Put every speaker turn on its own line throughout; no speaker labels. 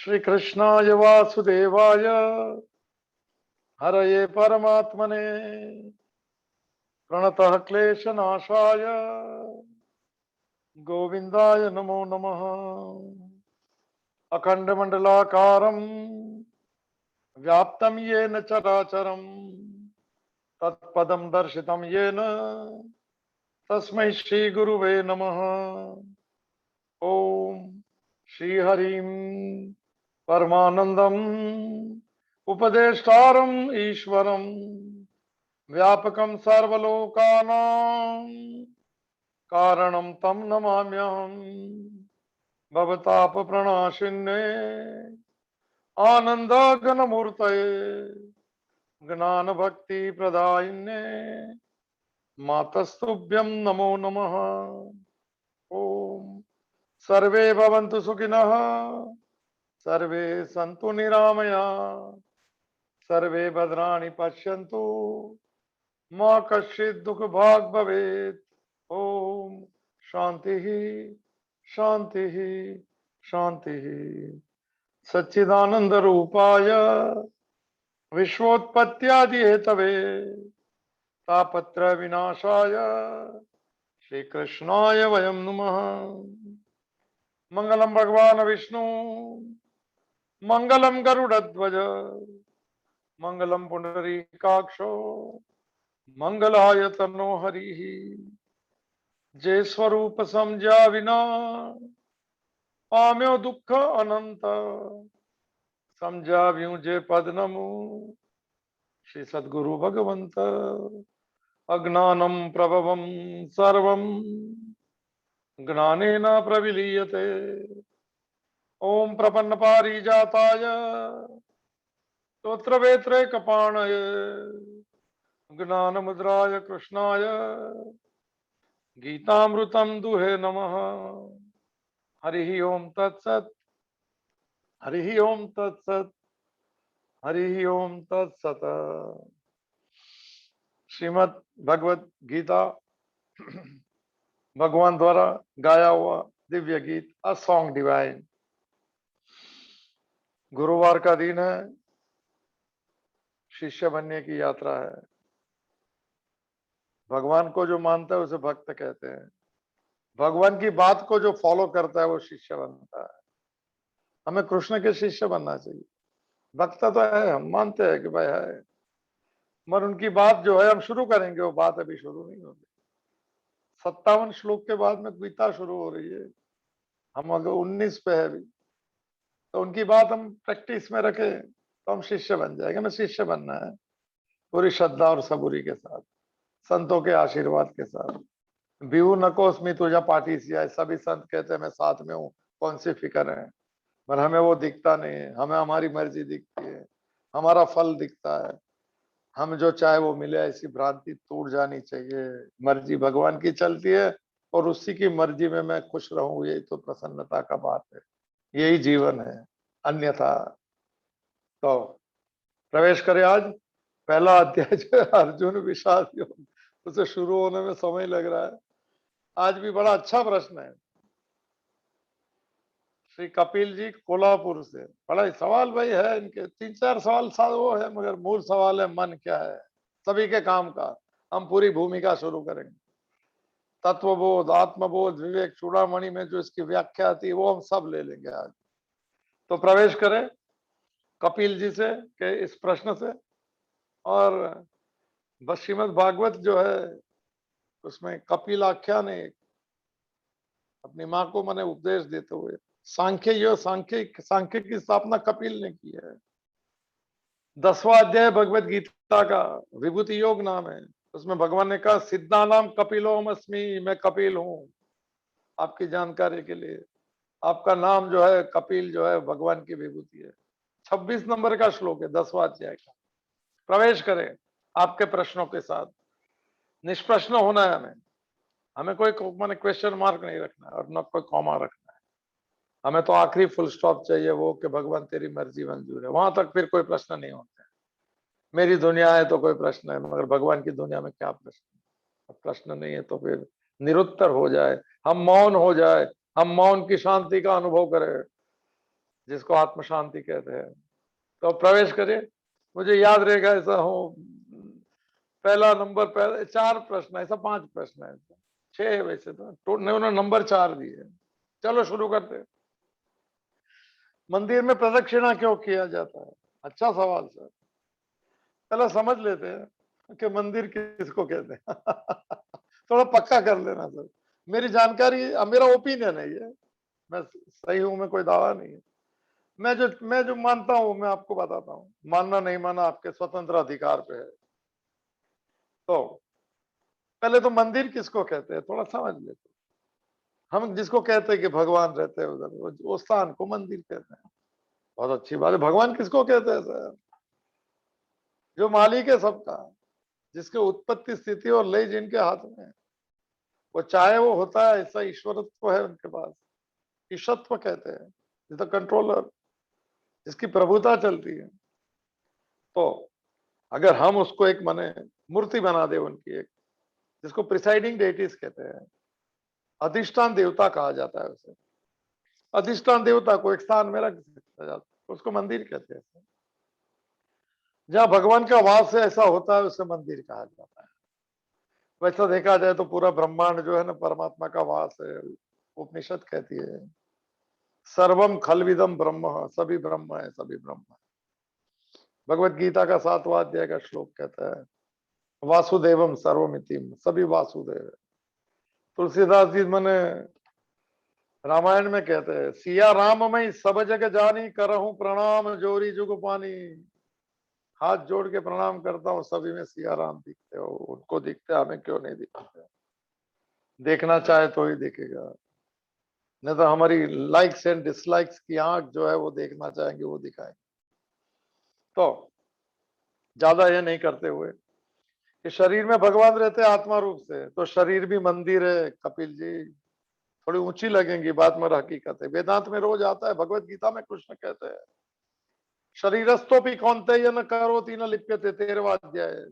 श्री कृष्णाय वासुदेवाय हरये परमात्मने प्रणतः क्लेशनाशाय गोविंदाय नमो नमः। अखंडमंडलाकारं व्याप्तं येन चराचरं तत्पदं दर्शितं येन तस्मै श्री गुरुवे नमः। ओम श्री हरिं परमानंदम उपदेष्टारम् ईश्वरं व्यापकं सर्वलोकानां कारणं तं नमाम्यहम्। भवतापप्रणाशिन्ने आनन्दाघनमूर्तये ज्ञानभक्तिप्रदायिन्ने मातस्तुभ्यं नमो नमः। ओम सर्वे भवन्तु सुखिनः सर्वे सन्तु निरामयाः सर्वे भद्राणि पश्यन्तु मा कश्चित् दुःखभाग् भवेत्। ओम शांति शांति शांति। सच्चिदानंद रूपाय विश्वोत्पत्त्यादि हेतवे तापत्र विनाशाय श्री कृष्णाय वयं नमः। मंगलम भगवान विष्णु मंगलम गरुड़ध्वज मंगलम पुंडरीकाक्षो मंगलाय तनो हरिः। जे स्वरूप समझा विना पाम्यो दुख अनंत समझा व्यूं जे पद नमु श्री सद्गुरु भगवंत। अज्ञानम प्रभवम सर्वम ज्ञानेन प्रविलीयते। ओम प्रपन्न पारिजाताय स्तोत्र वेत्रे कपाणय ज्ञान मुद्राय कृष्णाय गीतामृतम दुहे नमः। हरि ओम तत्सत हरि ओम तत्सत हरि ओम तत्सत। श्रीमद् भगवत गीता भगवान द्वारा गाया हुआ दिव्य गीत अ सॉन्ग डिवाइन। गुरुवार का दिन है, शिष्य बनने की यात्रा है। भगवान को जो मानता है उसे भक्त कहते हैं। भगवान की बात को जो फॉलो करता है वो शिष्य बनता है। हमें कृष्ण के शिष्य बनना चाहिए। भक्त तो है, हम मानते हैं कि भाई है, मगर उनकी बात जो है हम शुरू करेंगे, वो बात अभी शुरू नहीं होगी। 57 श्लोक के बाद में गीता शुरू हो रही है, हम अगर 19 पे है अभी, तो उनकी बात हम प्रैक्टिस में रखें तो हम शिष्य बन जाएंगे। हमें शिष्य बनना है पूरी श्रद्धा और सबूरी के साथ, संतों के आशीर्वाद के साथ। बिहू नकोस्मी तुझा पाठी आए, सभी संत कहते हैं मैं साथ में हूँ, कौन सी फिक्र है। पर हमें वो दिखता नहीं है, हमें हमारी मर्जी दिखती है, हमारा फल दिखता है। हम जो चाहे वो मिले, ऐसी भ्रांति टूट जानी चाहिए। मर्जी भगवान की चलती है और उसी की मर्जी में मैं खुश रहूं, यही तो प्रसन्नता का बात है, यही जीवन है। अन्यथा तो प्रवेश करें आज पहला अध्याय जो है अर्जुन विषाद योग, उसे शुरू होने में समय लग रहा है। आज भी बड़ा अच्छा प्रश्न है। श्री कपिल जी कोल्हापुर से, बड़ा सवाल भाई है इनके, 3-4 सवाल वो है, मगर मूल सवाल है मन क्या है सभी के काम का। हम पूरी भूमिका शुरू करेंगे। तत्वबोध, आत्मबोध, विवेक चूड़ामणि में जो इसकी व्याख्या आती है वो हम सब ले लेंगे आज। तो प्रवेश करें कपिल जी से के इस प्रश्न से। और बस श्रीमद् भागवत जो है उसमें कपिल आख्या ने अपनी माँ को मैंने उपदेश देते हुए, सांख्य की स्थापना कपिल ने की है। 10वां अध्याय भगवत गीता का विभूति योग नाम है। उसमें भगवान ने कहा सिद्धा नाम कपिलोम अस्मि, मैं कपिल हूं। आपकी जानकारी के लिए, आपका नाम जो है कपिल जो है भगवान की विभूति है। 26 नंबर का श्लोक है 10वां अध्याय का। प्रवेश करें आपके प्रश्नों के साथ। निष्प्रश्न होना है हमें, हमें कोई मैंने क्वेश्चन मार्क नहीं रखना है और न कोई कॉमा रखना है। हमें तो आखिरी फुल स्टॉप चाहिए, वो कि भगवान तेरी मर्जी मंजूर है, वहां तक फिर कोई प्रश्न नहीं होते। मेरी दुनिया है तो कोई प्रश्न है, मगर भगवान की दुनिया में क्या प्रश्न है। प्रश्न नहीं है तो फिर निरुत्तर हो जाए, हम मौन हो जाए, हम मौन की शांति का अनुभव करें। जिसको आत्म शांति कहते हैं। तो प्रवेश करिए, मुझे याद रहेगा ऐसा हो। पहला नंबर, पहले 4 प्रश्न, ऐसा 5 प्रश्न है, 6 है वैसे तो उन्होंने नंबर 4 दिए। चलो शुरू करते हैं। मंदिर में प्रदक्षिणा क्यों किया जाता है? अच्छा सवाल सर। चलो समझ लेते हैं कि मंदिर किसको कहते हैं। थोड़ा पक्का कर लेना सर। मेरी जानकारी, अब मेरा ओपिनियन है ये, मैं सही हूं, मैं कोई दावा नहीं है। मैं जो मानता हूं मैं आपको बताता हूं, मानना नहीं मानना आपके स्वतंत्र अधिकार पे है। तो पहले तो मंदिर किसको कहते हैं थोड़ा समझ लेते हैं। हम जिसको कहते हैं कि भगवान रहते हैं उधर, वो स्थान को मंदिर कहते हैं। बहुत अच्छी बात है। भगवान किसको कहते हैं सर? जो मालिक है सबका, जिसके उत्पत्ति स्थिति और लय जिनके हाथ में है, वो चाहे वो होता है, ऐसा ईश्वरत्व है उनके पास। ईशत्व कहते हैं, इज द कंट्रोलर, जिसकी प्रभुता चलती है। तो अगर हम उसको एक माने मूर्ति बना दे उनकी, एक जिसको प्रिसाइडिंग डेटीज कहते हैं, अधिष्ठान देवता कहा जाता है उसे। अधिष्ठान देवता को एक स्थान में रख दिया जाता है, उसको मंदिर कहते हैं। जहाँ भगवान का वास है ऐसा होता है, उसे मंदिर कहा जाता है। वैसा देखा जाए तो पूरा ब्रह्मांड जो है ना, परमात्मा का वास है। उपनिषद कहती है सर्वम खलविदम ब्रह्म, सभी ब्रह्म है, सभी ब्रह्म है। भगवत गीता का 7वां अध्याय का श्लोक कहता है वासुदेवम सर्वमितिम, सभी वासुदेव है। तुलसीदास जी मैंने रामायण में कहते हैं सिया राम मैं सब जग जानी, करहूं प्रणाम जोरी जुग पानी। हाथ जोड़ के प्रणाम करता हूँ, सभी में सिया राम दिखते हो। उनको दिखते, हमें क्यों नहीं दिखते? देखना चाहे तो ही दिखेगा, नहीं तो हमारी लाइक्स एंड डिसलाइक्स की आंख जो है वो देखना चाहेंगे, वो दिखाएंगे। तो ज्यादा ये नहीं करते हुए कि शरीर में भगवान रहते हैं आत्मा रूप से, तो शरीर भी मंदिर है कपिल जी। थोड़ी ऊंची लगेंगी बात, मगर हकीकत है। वेदांत में रोज आता है, भगवत गीता में कृष्ण कहते हैं शरीरस्थो भी कौनते न करोति न लिप्यते, 13वां अध्याय।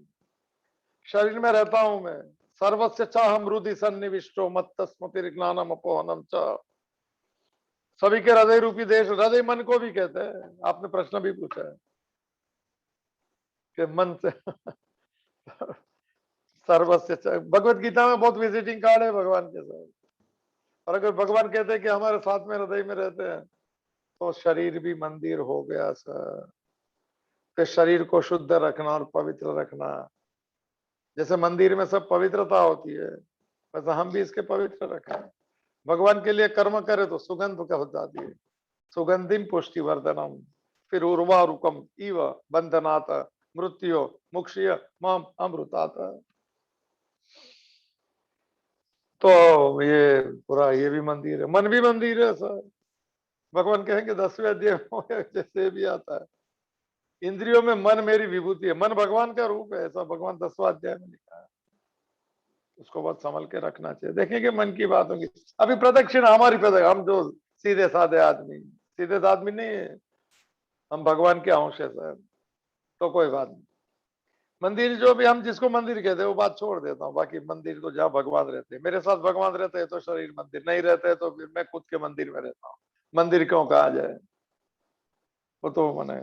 शरीर में रहता हूं मैं, सर्वस्य चाहम हृदि सन्निविष्टो मत्त स्मृतिर्ज्ञानम अपोहनम च। सभी के हृदय रूपी देश, हृदय मन को भी कहते हैं। आपने प्रश्न भी पूछा है कि मन से सर्वस्य भगवत गीता में बहुत विजिटिंग कार्ड है भगवान के साथ। और अगर भगवान कहते हैं कि हमारे साथ में हृदय में रहते हैं, तो शरीर भी मंदिर हो गया सर। कि शरीर को शुद्ध रखना और पवित्र रखना, जैसे मंदिर में सब पवित्रता होती है, वैसे हम भी इसके पवित्र रखें। भगवान के लिए कर्म करे तो सुगंध का हो जाती है, सुगंधिम पुष्टि वर्धनम। फिर उर्वारुकम इव बंधनात मृत्यो मुक्षय माम अमृतात। तो ये पूरा ये भी मंदिर है, मन भी मंदिर है सर। भगवान कहेंगे 10वें अध्याय में जैसे भी आता है, इंद्रियों में मन मेरी विभूति है। मन भगवान का रूप है, ऐसा भगवान 10वां अध्याय में लिखा है। उसको बहुत संभल के रखना चाहिए। देखेंगे मन की बात होगी। अभी प्रदक्षिणा हमारी प्रदक्षिणा, हम जो सीधे साधे आदमी, सीधे आदमी नहीं है, हम भगवान के अंश है सर। तो कोई बात नहीं। मंदिर जो भी हम जिसको मंदिर कहते हैं वो बात छोड़ देता हूँ। बाकी मंदिर तो जहाँ भगवान रहते हैं, मेरे साथ भगवान रहते हैं तो शरीर मंदिर, नहीं रहते हैं तो फिर मैं खुद के मंदिर में रहता हूँ। मंदिर क्यों कहा जाए? वो तो मैंने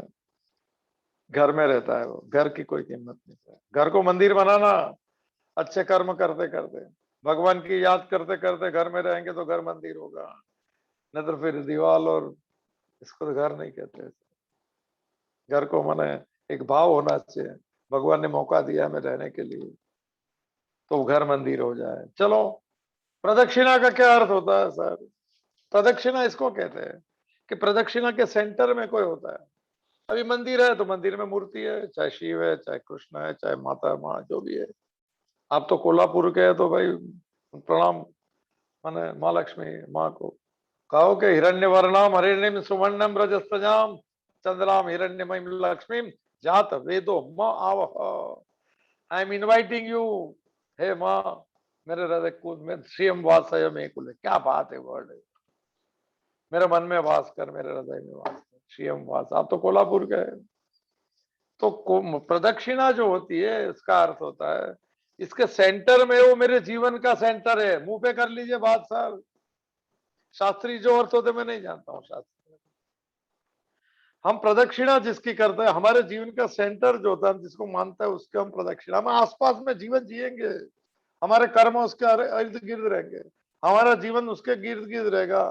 घर में रहता है, वो घर की कोई कीमत नहीं है। घर को मंदिर बनाना, अच्छे कर्म करते करते, भगवान की याद करते करते घर में रहेंगे तो घर मंदिर होगा। नहीं तो फिर दीवार, और इसको तो घर नहीं कहते। घर को माने एक भाव होना चाहिए, भगवान ने मौका दिया हमें रहने के लिए, तो घर मंदिर हो जाए। चलो, प्रदक्षिणा का क्या अर्थ होता है सर? प्रदक्षिणा इसको कहते हैं कि प्रदक्षिणा के सेंटर में कोई होता है। अभी मंदिर है तो मंदिर में मूर्ति है, चाहे शिव है, चाहे कृष्ण है, चाहे माता माँ जो भी है। आप तो कोल्हापुर के हैं तो भाई प्रणाम, माने माँ लक्ष्मी माँ को कहो कि हिरण्य वर्णाम हरिण्यम सुवर्णम रजस्तजाम चंद्राम हिरण्यमयी लक्ष्मी जात वेदो माँ आवह। आई एम इनवाइटिंग यू, हे माँ मेरे हृदय कुल में श्रीम वासय में कुल। क्या बात है, वर्ड है। मेरे मन में वास कर, मेरे हृदय में वास कर, श्रीम वास। आप तो कोल्हापुर के हैं। तो प्रदक्षिणा जो होती है इसका अर्थ होता है इसके सेंटर में, वो मेरे जीवन का सेंटर है। मुंह पे कर लीजिए बात सर, शास्त्री जो अर्थ होते मैं नहीं जानता हूँ शास्त्री। हम प्रदक्षिणा जिसकी करते हैं, हमारे जीवन का सेंटर जो होता है, हम जिसको मानते हैं उसके हम प्रदक्षिणा, हम आसपास में जीवन जिएंगे, हमारे कर्म उसके इर्द गिर्द रहेंगे, हमारा जीवन उसके गिर्द गिर्द रहेगा,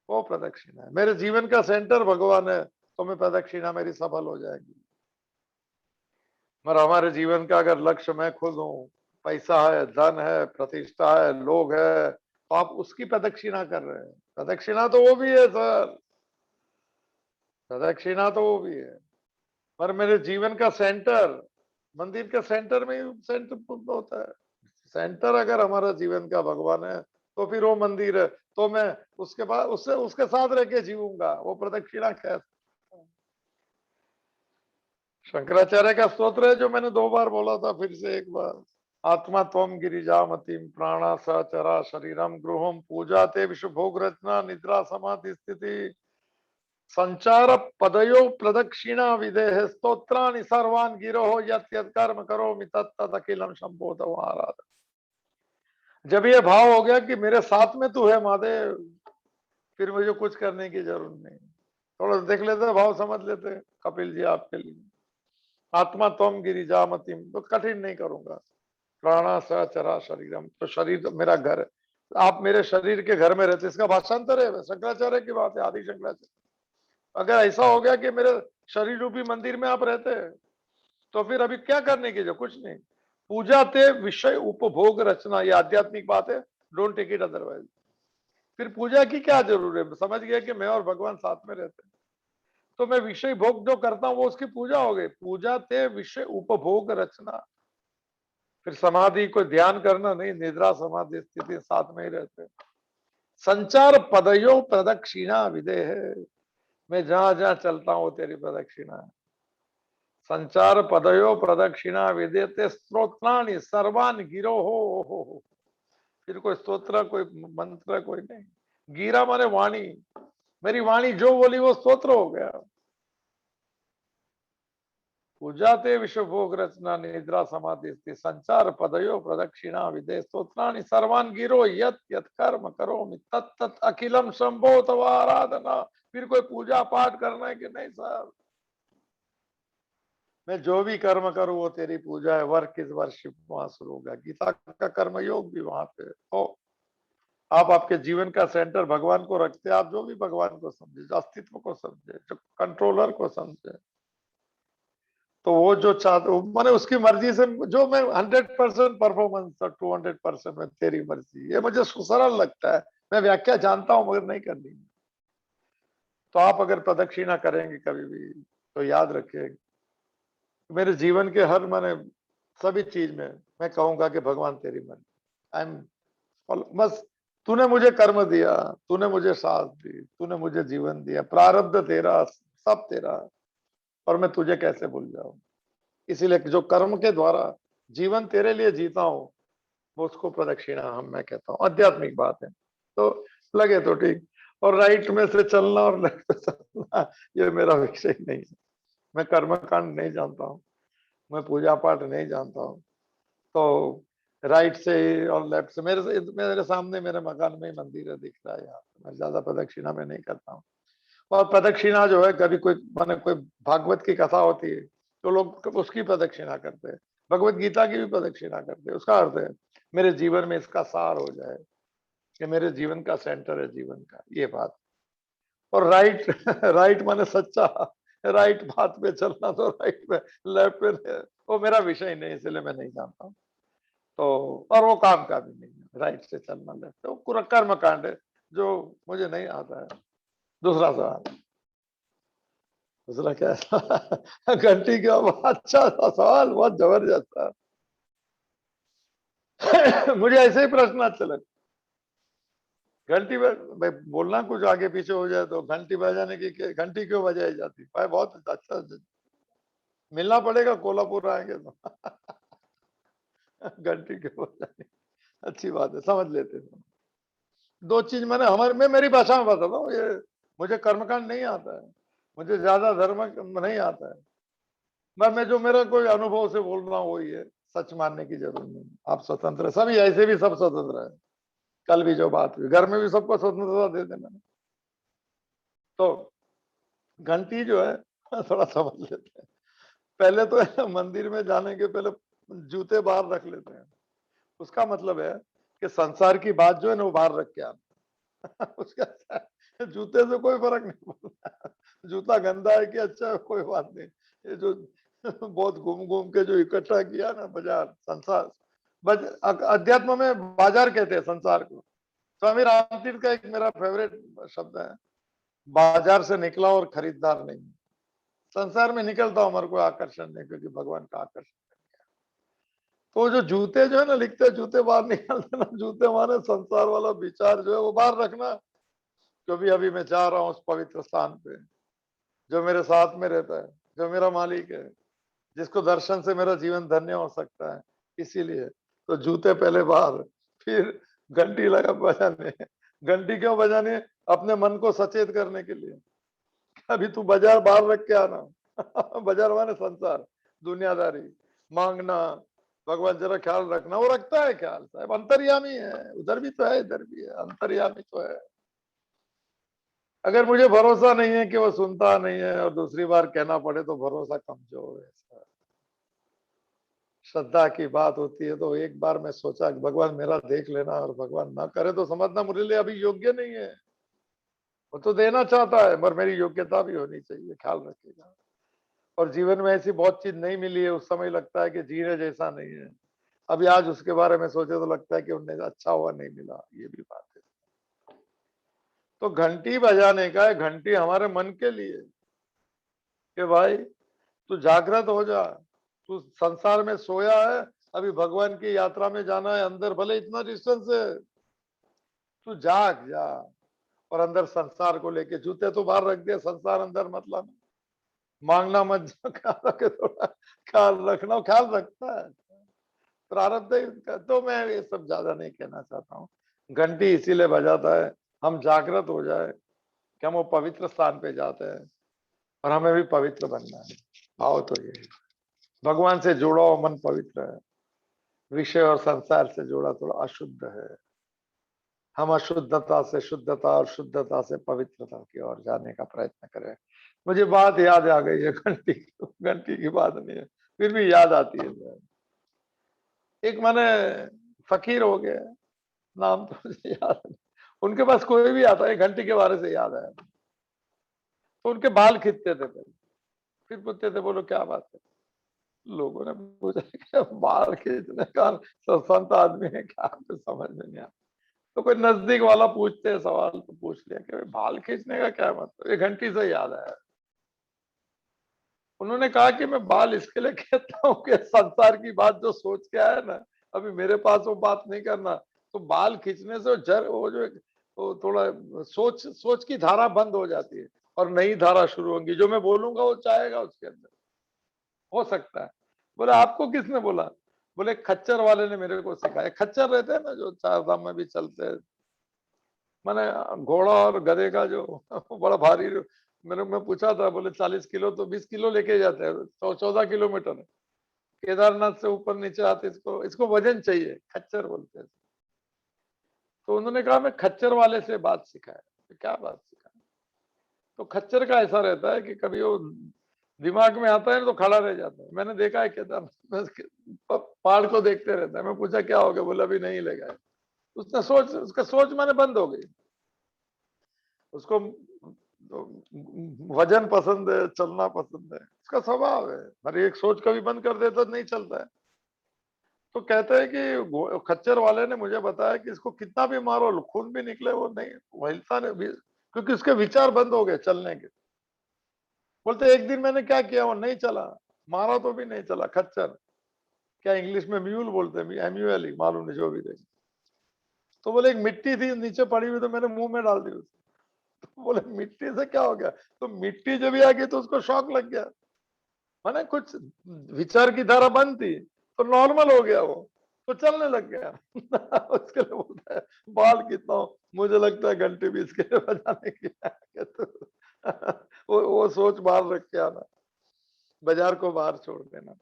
वो प्रदक्षिणा है। मेरे जीवन का सेंटर भगवान है तो मैं प्रदक्षिणा मेरी सफल हो जाएगी। मगर हमारे जीवन का अगर लक्ष्य मैं खुद हूं, पैसा है, धन है, प्रतिष्ठा है, लोग है, तो आप उसकी प्रदक्षिणा कर रहे हैं। प्रदक्षिणा तो वो भी है सर, प्रदक्षिणा तो वो भी है, पर मेरे जीवन का सेंटर, मंदिर के सेंटर में ही सेंटर होता है। सेंटर अगर हमारा जीवन का भगवान है तो फिर वो मंदिर है, तो मैं उसके बाद उससे उसके साथ रह के जीऊंगा, वो प्रदक्षिणा कैसे। शंकराचार्य का स्तोत्र है जो मैंने 2 बार बोला था, फिर से एक बार, आत्मा त्वम गिरिजामतिम प्राणा सचरा शरीरम गृहम पूजा ते विश्व भोग रचना निद्रा समाधि स्थिति संचार पदयो प्रदक्षिणा विदेह स्तोत्राणि सर्वान् गिरो यत् यत् कर्म करोमि तत् तत् अखिलम शंभो आराध। जब ये भाव हो गया कि मेरे साथ में तू है महादेव, फिर मुझे कुछ करने की जरूरत नहीं। थोड़ा देख लेते, भाव समझ लेते कपिल जी आपके लिए। आत्मा त्वम गिरिजामतिम, तो कठिन नहीं करूंगा। प्राणा सचरा शरीरम, तो शरीर तो मेरा घर है, आप मेरे शरीर के घर में रहते, इसका भाषांतर है शंकराचार्य की बात है, आदि शंकराचार्य। अगर ऐसा हो गया कि मेरे शरीर रूपी मंदिर में आप रहते हैं, तो फिर अभी क्या करने की जो, कुछ नहीं। पूजा ते विषय उपभोग रचना, ये आध्यात्मिक बात है, डोंट टेक इट अदरवाइज। फिर पूजा की क्या जरूरत है, समझ गया कि मैं और भगवान साथ में रहते हैं, तो मैं विषय भोग जो करता हूं वो उसकी पूजा हो गई। पूजा ते विषय उपभोग रचना, फिर समाधि को ध्यान करना नहीं, निद्रा समाधि स्थिति साथ में ही रहते। संचार पदयो प्रदक्षिणा विदेह, मैं जहां जहां चलता हूं तेरी प्रदक्षिणा है। संचार पदयो प्रदक्षिणा विदेते स्तोत्राणि सर्वान गिरो हो। फिर कोई स्तोत्र, कोई मंत्र, कोई नहीं। गिरा माने वाणी, मेरी वाणी जो बोली वो स्तोत्र हो गया। पूजाते विश्व भोग रचना निद्रा समाधि संचार पदयो प्रदक्षिणा विदे स्तोत्राणि सर्वान गिरो यत यत कर्म करो तत् तत् अखिलम शंभो तव आराधना। फिर कोई पूजा पाठ करना है कि नहीं साहब, मैं जो भी कर्म करूं वो तेरी पूजा है। वर्क इज वर्शिप वहां शुरू होगा। गीता का कर्म योग भी वहां पे तो आप आपके जीवन का सेंटर भगवान को रखते, आप जो भी भगवान को समझे, जो अस्तित्व को समझे, जो कंट्रोलर को समझे, तो वो जो चाहते मैंने उसकी मर्जी से, जो मैं 100% परफॉर्मेंस 200% में तेरी मर्जी, ये मुझे सरल लगता है। मैं व्याख्या जानता हूं मगर नहीं करनी। तो आप अगर प्रदक्षिणा करेंगे कभी भी तो याद रखिए, मेरे जीवन के हर माने सभी चीज में मैं कहूंगा कि भगवान तेरी मर्जी। आई एम, बस तूने मुझे कर्म दिया, तूने मुझे साथ दी, तूने मुझे जीवन दिया, प्रारब्ध तेरा, सब तेरा, और मैं तुझे कैसे भूल जाऊं। इसीलिए जो कर्म के द्वारा जीवन तेरे लिए जीता हूं, वो उसको प्रदक्षिणा हम मैं कहता हूँ। आध्यात्मिक बात है तो लगे तो ठीक, और राइट में से चलना और लेफ्ट में चलना ये मेरा विषय नहीं है। मैं कर्म कांड नहीं जानता हूँ, मैं पूजा पाठ नहीं जानता हूँ, तो राइट से और लेफ्ट से, मेरे सामने मेरे मकान में ही मंदिर है, दिख रहा है यहाँ, मैं ज्यादा प्रदक्षिणा में नहीं करता हूँ। और प्रदक्षिणा जो है, कभी कोई माने कोई भागवत की कथा होती है तो लोग उसकी प्रदक्षिणा करते हैं, भगवत गीता की भी प्रदक्षिणा करते हैं। उसका अर्थ है मेरे जीवन में इसका सार हो जाए कि मेरे जीवन का सेंटर है जीवन का, ये बात। और राइट राइट माने सच्चा, राइट बात पे चलना, तो राइट पे लेफ्ट पे नहीं, वो मेरा विषय नहीं, इसलिए मैं नहीं जानता हूँ। तो और वो काम का भी नहीं है राइट से चलना, लेफ्ट, तो पूरा कर्म कांड है जो मुझे नहीं आता है। दूसरा सवाल, दूसरा क्या है? घंटी की आवाज, अच्छा सा सवाल, बहुत जबरदस्त था। मुझे ऐसे ही प्रश्न अच्छे लगते। घंटी भाई बोलना कुछ आगे पीछे हो जाए तो घंटी बजाने की, घंटी क्यों बजाई जाती भाई, बहुत अच्छा। मिलना पड़ेगा, कोल्हापुर आएंगे तो। घंटी क्यों बजानी, अच्छी बात है, समझ लेते हैं। दो चीज मैंने हमारे, मैं मेरी भाषा में बताता हूँ, ये मुझे कर्मकांड नहीं आता है, मुझे ज्यादा धर्म नहीं आता है। मैं जो मेरा कोई अनुभव से बोल रहा हूँ वही है, सच मानने की जरूरत नहीं। आप स्वतंत्र है, सभी ऐसे भी सब स्वतंत्र है। कल भी जो बात हुई, घर में भी सबको स्वतंत्रता दे देना। तो घंटी जो है थोड़ा समझ लेते हैं। पहले तो है ना, मंदिर में जाने के पहले जूते बाहर रख लेते हैं। उसका मतलब है कि संसार की बात जो है ना वो बाहर रख के आना। उसका जूते से कोई फर्क नहीं पड़ता। जूता गंदा है कि अच्छा है कोई बात नहीं। ये जो बहुत घूम घूम के जो इकट्ठा किया ना बाजार संसार, अध्यात्म में बाजार कहते हैं संसार को। स्वामी रामतीर्थ का एक मेरा फेवरेट शब्द है, बाजार से निकला और खरीदार नहीं। संसार में निकलता हूं हमारे को आकर्षण नहीं, क्योंकि भगवान का आकर्षण। तो जो जूते जो है ना, लिखते हैं जूते बाहर निकालते ना, जूते माने संसार वाला विचार जो है वो बाहर रखना। क्योंकि अभी मैं जा रहा हूँ उस पवित्र स्थान पे, जो मेरे साथ में रहता है, जो मेरा मालिक है, जिसको दर्शन से मेरा जीवन धन्य हो सकता है। इसीलिए तो जूते पहले बाहर, फिर घंटी लगा बजाने। घंटी क्यों बजाने? अपने मन को सचेत करने के लिए। अभी तू बाजार बाहर रख के आना। बाजार माने संसार, दुनियादारी, मांगना। भगवान जरा ख्याल रखना, वो रखता है ख्याल, साहब अंतर्यामी है, उधर भी तो है इधर भी है, अंतर्यामी तो है। अगर मुझे भरोसा नहीं है कि वो सुनता नहीं है और दूसरी बार कहना पड़े तो भरोसा कमजोर है। श्रद्धा की बात होती है तो एक बार मैं सोचा कि भगवान मेरा देख लेना, और भगवान ना करे तो समझना मुझे लिए अभी योग्य नहीं है। वो तो देना चाहता है, पर मेरी योग्यता भी होनी चाहिए, ख्याल रखिएगा। और जीवन में ऐसी बहुत चीज नहीं मिली है, उस समय लगता है कि जीने जैसा नहीं है। अभी आज उसके बारे में सोचे तो लगता है कि उन्हें अच्छा हुआ नहीं मिला, ये भी बात है। तो घंटी बजाने का है, घंटी हमारे मन के लिए कि भाई तू जागृत हो जा। तू संसार में सोया है, अभी भगवान की यात्रा में जाना है, अंदर भले इतना डिस्टेंस है, तू जाग जा। और अंदर संसार को लेके जूते तो बाहर रख दिया, संसार अंदर मतलब मांगना मत जा, ख्याल रखे, थोड़ा ख्याल रखना, ख्याल रखता है प्रारब्ध है इसका। तो मैं ये सब ज्यादा नहीं कहना चाहता हूँ। घंटी इसीलिए बजाता है हम जागृत हो जाए कि हम वो पवित्र स्थान पे जाते हैं, और हमें भी पवित्र बनना है। आओ तो ये भगवान से जुड़ा हो मन पवित्र है, विषय और संसार से जुड़ा थोड़ा अशुद्ध है। हम अशुद्धता से शुद्धता और शुद्धता से पवित्रता की ओर जाने का प्रयत्न करें। मुझे बात याद आ गई है, घंटी घंटी की बात नहीं है, फिर भी याद आती है। एक माने फकीर हो गए, नाम तो मुझे याद नहीं। उनके पास कोई भी आता है, घंटी के बारे से याद है। तो उनके बाल खींचते थे पहले, फिर पूछते थे बोलो क्या बात है। लोगों ने पूछा कि बाल खींचने का संत आदमी है क्या, आपको समझ में नहीं आता। तो कोई नजदीक वाला पूछते हैं सवाल, तो पूछ लिया कि बाल खींचने का क्या मतलब, ये घंटी से याद आया। उन्होंने कहा कि मैं बाल इसके लिए कहता हूँ कि संसार की बात जो सोच के आया ना, अभी मेरे पास वो बात नहीं करना। तो बाल खींचने से वो जो वो थोड़ा सोच सोच की धारा बंद हो जाती है, और नई धारा शुरू होगी। जो मैं बोलूंगा वो चाहेगा उसके अंदर, हो सकता है। बोले आपको किसने बोला? बोले खच्चर वाले ने मेरे को सिखाया। खच्चर रहते हैं ना जो चार धाम में भी चलते हैं, मैंने घोड़ा और गधे का जो बड़ा भारी। मेरे मैं पूछा था, बोले 40 किलो तो 20 किलो लेके जाते हैं, 14 किलोमीटर केदारनाथ से ऊपर नीचे आते, इसको इसको वजन चाहिए, खच्चर बोलते हैं। तो उन्होंने कहा मैं खच्चर वाले से बात सिखाया। तो क्या बात सिखाया? तो खच्चर का ऐसा रहता है कि कभी वो दिमाग में आता है तो खड़ा रह जाता है। मैंने देखा है केदारनाथ में पहाड़ को देखते रहता है। मैं पूछा क्या हो गया? बोला अभी नहीं लगा। उसने सोच, उसका सोच माने बंद हो गई। उसको वजन पसंद है, चलना पसंद है, उसका स्वभाव है। हर एक सोच कभी बंद कर दे तो नहीं चलता है। तो कहते हैं कि खच्चर वाले ने मुझे बताया कि इसको कितना भी मारो, खून भी निकले, वो नहीं, वो हिलता नहीं, क्योंकि उसके विचार बंद हो गए चलने के। बोलते एक दिन मैंने क्या किया, वो नहीं चला, मारा तो भी नहीं चला। खच्चर क्या इंग्लिश में म्यूल बोलते हैं, MUL, मालूम नहीं, जो भी देखे। तो बोले एक मिट्टी थी नीचे पड़ी हुई, तो मैंने मुंह में डाल दी उसको। तो बोले मिट्टी से क्या हो गया? तो मिट्टी जब भी आ गई तो उसको शौक लग गया, माने कुछ विचार की धारा बंद थी, तो नॉर्मल हो गया वो, तो चलने लग गया। उसके लिए बोलता है बाल कितना हो, मुझे लगता है घंटे भी इसके लिए बजाने की है। तो वो सोच बाहर रख के आना, बाजार को बाहर छोड़ देना।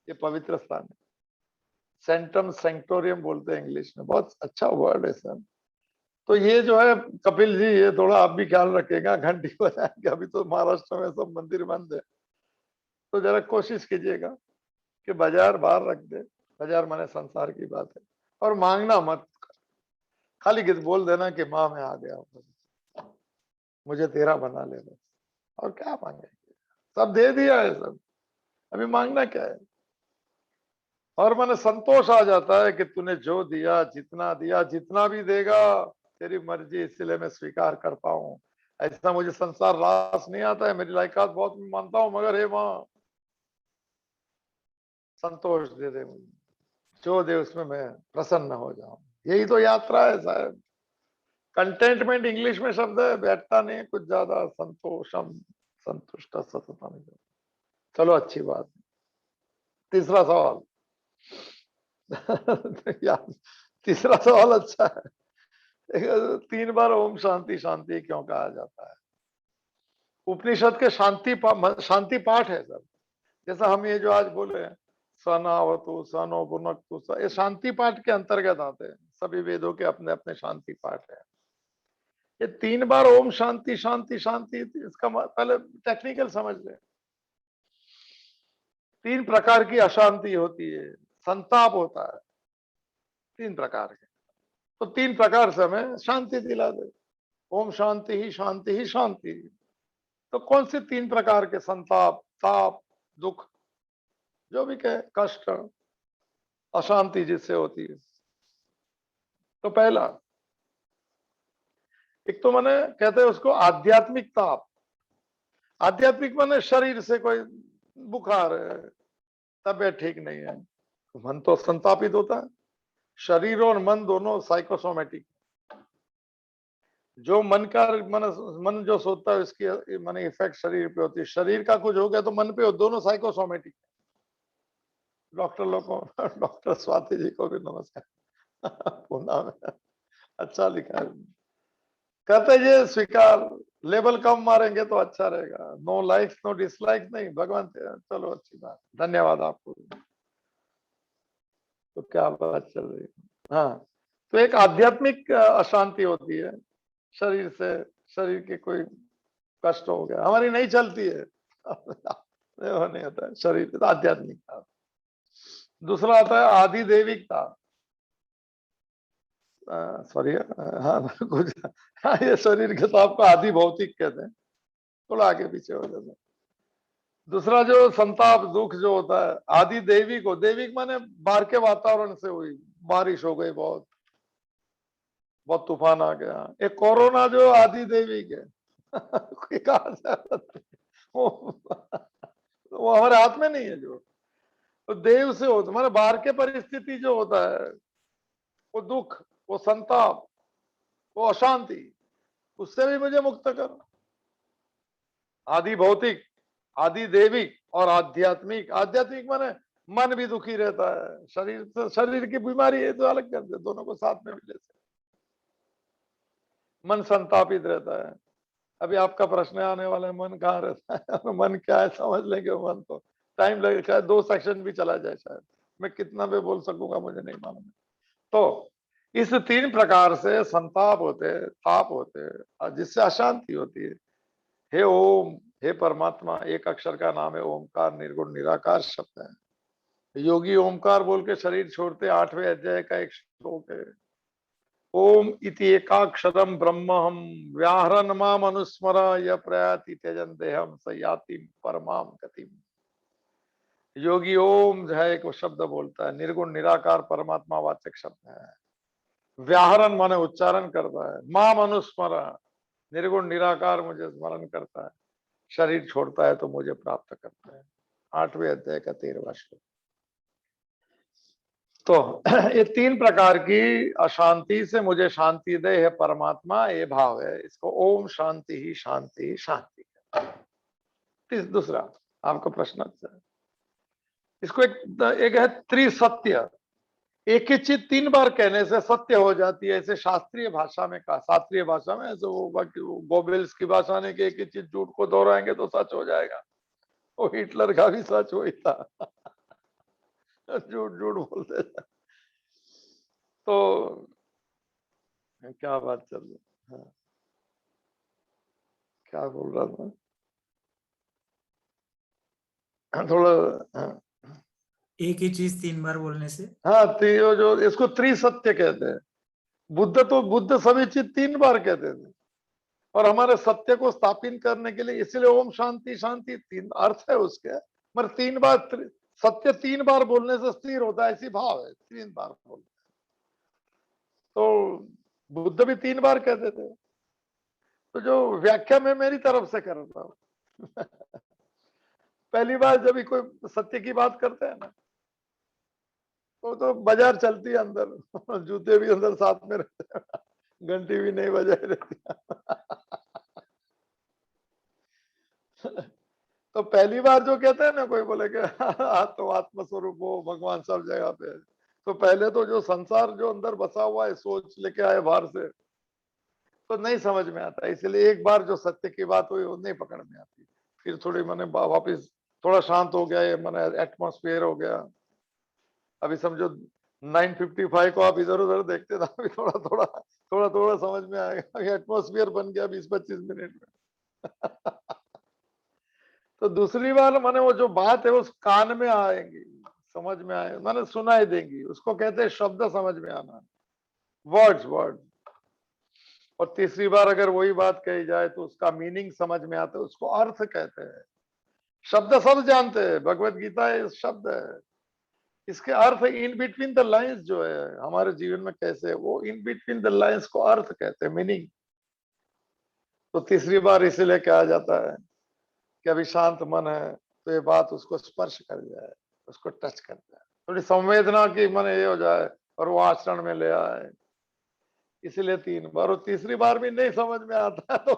ये पवित्र स्थान है। सेंटम सेंक्टोरियम बोलते हैं इंग्लिश में, बहुत अच्छा वर्ड है सर। तो ये जो है कपिल जी, ये थोड़ा आप भी ख्याल रखिएगा, घंटी बजाएंगे, अभी तो महाराष्ट्र में सब मंदिर बंद है, तो जरा कोशिश कीजिएगा कि बाजार बाहर रख दे। बाजार माने संसार की बात है। और मांगना मत, खाली गीत बोल देना कि माँ मैं आ गया हूँ, मुझे तेरा बना ले बस। और क्या मांगे, सब दे दिया है सब, अभी मांगना क्या है। और मैंने संतोष आ जाता है कि तूने जो दिया, जितना भी देगा तेरी मर्जी, इसलिए मैं स्वीकार कर पाऊं। ऐसा मुझे संसार रास नहीं आता है, मेरी लायकात बहुत मानता हूं, मगर हे मां संतोष दे दे मुझे, जो दे उसमें मैं प्रसन्न हो जाऊं। यही तो यात्रा है साहब। कंटेंटमेंट इंग्लिश में शब्द है, बैठता नहीं कुछ ज्यादा, संतोषम संतुष्ट सततम। चलो अच्छी बात। तीसरा सवाल यार, तीसरा सवाल अच्छा है। 3 बार ओम शांति शांति क्यों कहा जाता है? उपनिषद के शांति पाठ है सर। जैसा हम ये जो आज बोले सनावतु सनो भुनक्तु, ये शांति पाठ के अंतर्गत आते हैं। सभी वेदों के अपने अपने शांति पाठ है। ये 3 बार ओम शांति शांति शांति, इसका पहले टेक्निकल समझ ले। 3 प्रकार की अशांति होती है, संताप होता है 3 प्रकार के। तो 3 प्रकार से हमें शांति दिला दे। ओम शांति ही शांति ही शांति। तो कौन से 3 प्रकार के संताप, ताप, दुख, जो भी कहे, कष्ट, अशांति जिससे होती है? तो पहला, एक तो मैंने कहते हैं उसको आध्यात्मिक ताप। आध्यात्मिक माने शरीर से कोई बुखार है, तबीयत ठीक नहीं है, मन तो संतापित होता है। शरीर और मन दोनों साइकोसोमेटिक। जो मन का मन जो सोचता है उसकी माने इफेक्ट शरीर पे होती है। शरीर का कुछ हो गया तो मन पे हो, दोनों साइकोसोमेटिक। डॉक्टर लोग को, डॉक्टर स्वाति जी को भी नमस्कार। पूना में अच्छा लिखा है, कहते ये स्वीकार, लेबल कम मारेंगे तो अच्छा रहेगा। नो लाइक्स नो डिसलाइक्स नहीं, भगवान। चलो अच्छी बात, धन्यवाद आपको। तो क्या बात चल रही है। हाँ, तो एक आध्यात्मिक अशांति होती है शरीर से। शरीर के कोई कष्ट हो गया, हमारी नहीं चलती है। वो नहीं होता है शरीर, तो आध्यात्मिकता। दूसरा आता है आधिदैविकता। सॉरी, हाँ कुछ, हाँ ये शरीर के तो आपको आदि भौतिक कहते हैं, थोड़ा आगे पीछे हो जाता है। दूसरा जो संताप दुख जो होता है आदि दैविक हो। दैविक माने बाहर के वातावरण से हुई, बारिश हो गई, बहुत बहुत तूफान आ गया। एक कोरोना जो आदि दैविक है। कोई कहा जाए, वो हमारे हाथ में नहीं है। जो तो देव से हो, तुम्हारे बाहर के परिस्थिति जो होता है, वो दुख, वो संताप, वो अशांति, उससे भी मुझे मुक्त करो। आदि भौतिक, आदि दैविक और आध्यात्मिक। आध्यात्मिक माने मन भी दुखी रहता है, शरीर से, शरीर की बीमारी है तो अलग कर दे, दोनों को साथ में मिले से मन संतापित रहता है। अभी आपका प्रश्न आने वाला है, मन कहाँ रहता है? मन क्या है समझ लेंगे। मन तो टाइम लगेगा, शायद 2 सेक्शन भी चला जाए, शायद मैं कितना भी बोल सकूंगा मुझे नहीं मालूम। तो इस 3 प्रकार से संताप होते, ताप होते, जिससे अशांति होती है। हे ओम, हे परमात्मा, एक अक्षर का नाम है ओमकार, निर्गुण निराकार शब्द है। योगी ओमकार बोल के शरीर छोड़ते, 8वें अध्याय का एक श्लोक है। ओम इति एकाक्षरम ब्रह्महम व्याहरण माम अनुस्मर य प्रयाति त्यजन देहम सयाति परमाम गतिम। योगी ओम जो है एक शब्द बोलता है, निर्गुण निराकार परमात्मा वाचक शब्द है। व्याहरण माने उच्चारण करता है, माम अनुस्मर, निर्गुण निराकार मुझे स्मरण करता है, शरीर छोड़ता है तो मुझे प्राप्त करता है। 8वें अध्याय का 13वां श्लोक। तो ये 3 प्रकार की अशांति से मुझे शांति दे है परमात्मा, ये भाव है। इसको ओम शांति ही शांति ही शांति। दूसरा आपका प्रश्न अच्छा है। इसको एक है त्रिसत्य। एक ही चीज 3 बार कहने से सत्य हो जाती है, ऐसे शास्त्रीय भाषा में कहा। शास्त्रीय भाषा में ऐसे वो गोबेल्स की भाषा ने कि एक ही चीज झूठ को दोहराएंगे तो सच हो जाएगा। वो हिटलर का भी सच वही था। झूठ झूठ बोलते थे। तो क्या बात चल रही है? हाँ, क्या बोल रहा था? थोड़ा। हाँ,
एक ही चीज 3 बार बोलने से।
हाँ, जो इसको त्रिसत्य कहते हैं। बुद्ध सभी चीज 3 बार कहते थे। और हमारे सत्य को स्थापित करने के लिए इसलिए ओम शांति शांति 3 अर्थ है उसके। मगर 3 बार सत्य 3 बार बोलने से स्थिर होता है, ऐसी भाव है। 3 बार बोल तो बुद्ध भी 3 बार कहते थे। तो जो व्याख्या मैं मेरी तरफ से कर रहा हूँ। पहली बार जब भी कोई सत्य की बात करते हैं ना, तो बाजार चलती है अंदर। जूते भी अंदर साथ में रहते हैं, घंटी भी नहीं बजाई रहती। तो पहली बार जो कहते हैं ना, कोई बोले कि तो आत्म स्वरूप हो, भगवान सब जगह पे है। तो पहले तो जो संसार जो अंदर बसा हुआ है, सोच लेके आए बाहर से, तो नहीं समझ में आता। इसलिए एक बार जो सत्य की बात हुई वो नहीं पकड़ में आती। फिर थोड़ी मैंने वापिस थोड़ा शांत हो गया, ये मैंने एटमोस्फेयर हो गया। अभी समझो 9:55 को आप इधर उधर देखते ना, अभी थोड़ा थोड़ा समझ में आएगा। एटमोस्फियर बन गया 20-25 मिनट में। तो दूसरी बार मैंने वो जो बात है उस कान में आएंगी, समझ में आए, मैंने सुनाई देंगी। उसको कहते हैं शब्द समझ में आना, वर्ड। और तीसरी बार अगर वही बात कही जाए तो उसका मीनिंग समझ में आता है, उसको अर्थ कहते हैं। शब्द सब जानते हैं, भगवत गीता शब्द है। इसके अर्थ इन बिटवीन द लाइंस जो है हमारे जीवन में कैसे है, वो इन बिटवीन द लाइंस को अर्थ कहते हैं, मीनिंग। तो तीसरी बार इसीलिए कहा जाता है कि अभी शांत मन है, तो ये बात उसको स्पर्श कर जाए, उसको टच कर जाए, थोड़ी संवेदना की मन ये हो जाए और वो आचरण में ले आए। इसीलिए 3 बार। और तीसरी बार भी नहीं समझ में आता है तो